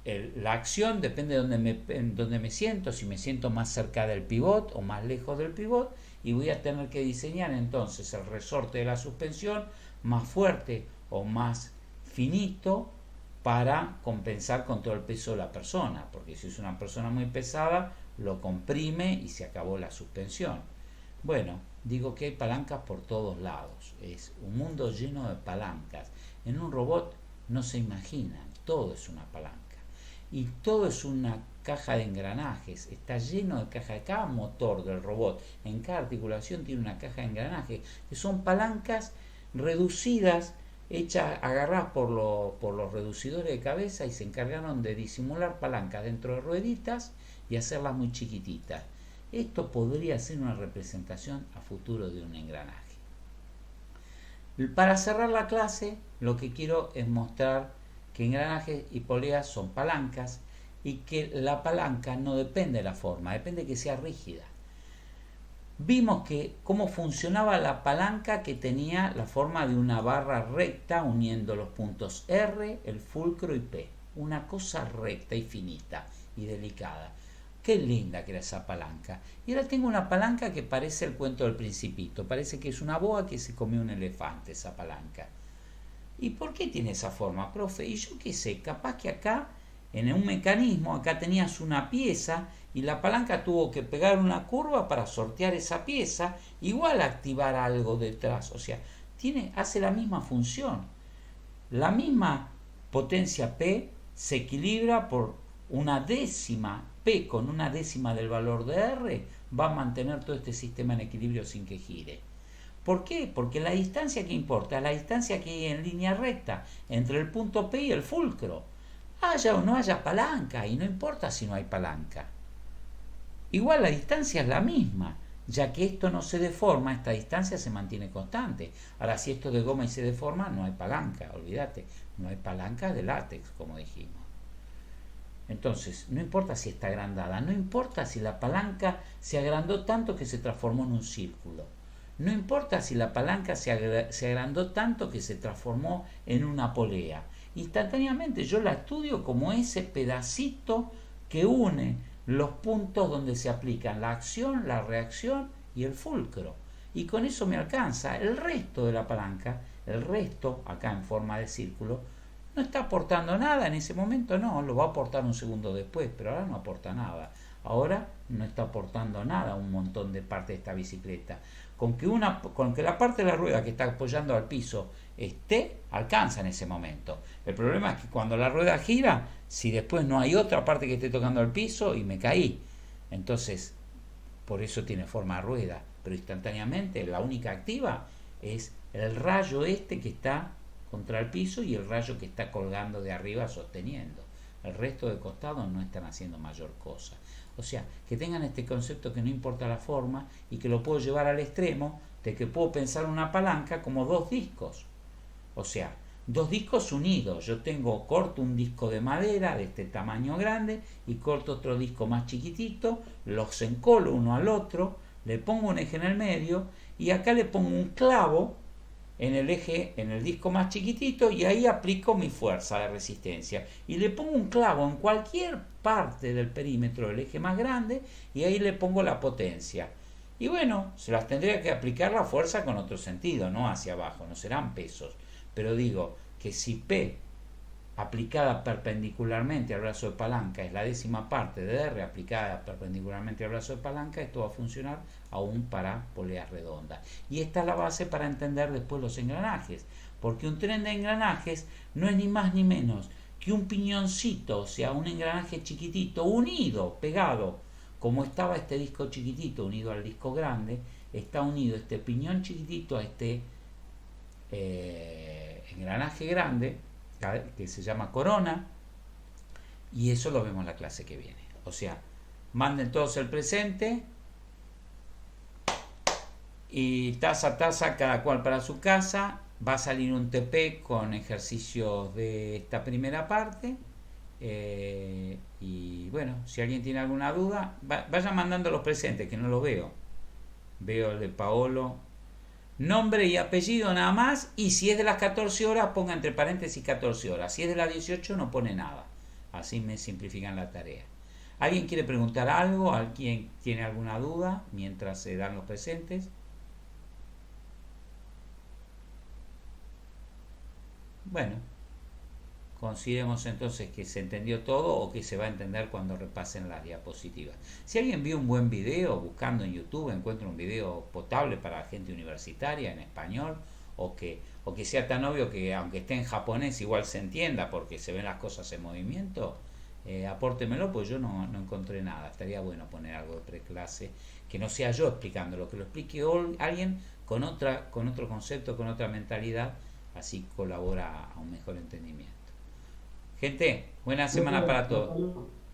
la acción, depende de donde me siento, si me siento más cerca del pivot o más lejos del pivot, y voy a tener que diseñar entonces el resorte de la suspensión más fuerte o más finito para compensar con todo el peso de la persona, porque si es una persona muy pesada lo comprime y se acabó la suspensión. Bueno, digo que hay palancas por todos lados, es un mundo lleno de palancas. En un robot no se imaginan, todo es una palanca y todo es una caja de engranajes, está lleno de cajas. Cada motor del robot, en cada articulación tiene una caja de engranajes, que son palancas reducidas, hechas, agarradas por los reducidores de cabeza, y se encargaron de disimular palancas dentro de rueditas y hacerlas muy chiquititas. Esto podría ser una representación a futuro de un engranaje. Para cerrar la clase, lo que quiero es mostrar que engranajes y poleas son palancas, y que la palanca no depende de la forma, depende de que sea rígida. Vimos que cómo funcionaba la palanca, que tenía la forma de una barra recta uniendo los puntos R, el fulcro y P. Una cosa recta y finita y delicada. Qué linda que era esa palanca. Y ahora tengo una palanca que parece el cuento del Principito. Parece que es una boa que se comió un elefante, esa palanca. ¿Y por qué tiene esa forma, profe? Y yo qué sé, capaz que acá, en un mecanismo, acá tenías una pieza y la palanca tuvo que pegar una curva para sortear esa pieza, igual activar algo detrás. O sea, hace la misma función. La misma potencia P se equilibra por una décima. P con una décima del valor de R va a mantener todo este sistema en equilibrio sin que gire. ¿Por qué? Porque la distancia que importa es la distancia que hay en línea recta entre el punto P y el fulcro. Haya o no haya palanca, y no importa si no hay palanca. Igual la distancia es la misma, ya que esto no se deforma, esta distancia se mantiene constante. Ahora, si esto es de goma y se deforma, no hay palanca, olvídate, no hay palanca de látex, como dijimos. Entonces, no importa si está agrandada, no importa si la palanca se agrandó tanto que se transformó en un círculo, no importa si la palanca se agrandó tanto que se transformó en una polea. Instantáneamente yo la estudio como ese pedacito que une los puntos donde se aplican la acción, la reacción y el fulcro. Y con eso me alcanza. El resto de la palanca, el resto, acá en forma de círculo, no está aportando nada en ese momento, no, lo va a aportar un segundo después, pero ahora no aporta nada. Ahora no está aportando nada a un montón de partes de esta bicicleta. Con que la parte de la rueda que está apoyando al piso esté, alcanza en ese momento. El problema es que cuando la rueda gira, si después no hay otra parte que esté tocando al piso y me caí, entonces por eso tiene forma de rueda, pero instantáneamente la única activa es el rayo este que está contra el piso y el rayo que está colgando de arriba sosteniendo. El resto de costados no están haciendo mayor cosa. O sea, que tengan este concepto que no importa la forma y que lo puedo llevar al extremo de que puedo pensar una palanca como dos discos. O sea, dos discos unidos. Yo corto un disco de madera de este tamaño grande y corto otro disco más chiquitito, los encolo uno al otro, le pongo un eje en el medio y acá le pongo un clavo en el eje, en el disco más chiquitito, y ahí aplico mi fuerza de resistencia y le pongo un clavo en cualquier parte del perímetro del eje más grande y ahí le pongo la potencia. Y bueno, se las tendría que aplicar la fuerza con otro sentido, no hacia abajo, no serán pesos. Pero digo que si P aplicada perpendicularmente al brazo de palanca es la décima parte de R aplicada perpendicularmente al brazo de palanca, esto va a funcionar aún para poleas redondas. Y esta es la base para entender después los engranajes, porque un tren de engranajes no es ni más ni menos que un piñoncito, o sea, un engranaje chiquitito unido, pegado, como estaba este disco chiquitito unido al disco grande, está unido este piñón chiquitito a este engranaje grande que se llama corona, y eso lo vemos en la clase que viene. O sea, manden todos el presente y taza a taza cada cual para su casa. Va a salir un TP con ejercicios de esta primera parte. Y bueno, si alguien tiene alguna duda, vayan mandando los presentes, que no los veo. Veo el de Paolo. Nombre y apellido nada más, y si es de las 14 horas ponga entre paréntesis 14 horas, si es de las 18 no pone nada, así me simplifican la tarea. ¿Alguien quiere preguntar algo? ¿Alguien tiene alguna duda mientras se dan los presentes? Bueno, consideremos entonces que se entendió todo o que se va a entender cuando repasen las diapositivas. Si alguien vio un buen video, buscando en YouTube, encuentra un video potable para gente universitaria en español, o que sea tan obvio que aunque esté en japonés igual se entienda porque se ven las cosas en movimiento, apórtemelo, pues yo no encontré nada. Estaría bueno poner algo de preclase, que no sea yo explicándolo, que lo explique alguien con otro concepto, con otra mentalidad, así colabora a un mejor entendimiento. Gente, buena semana para todos.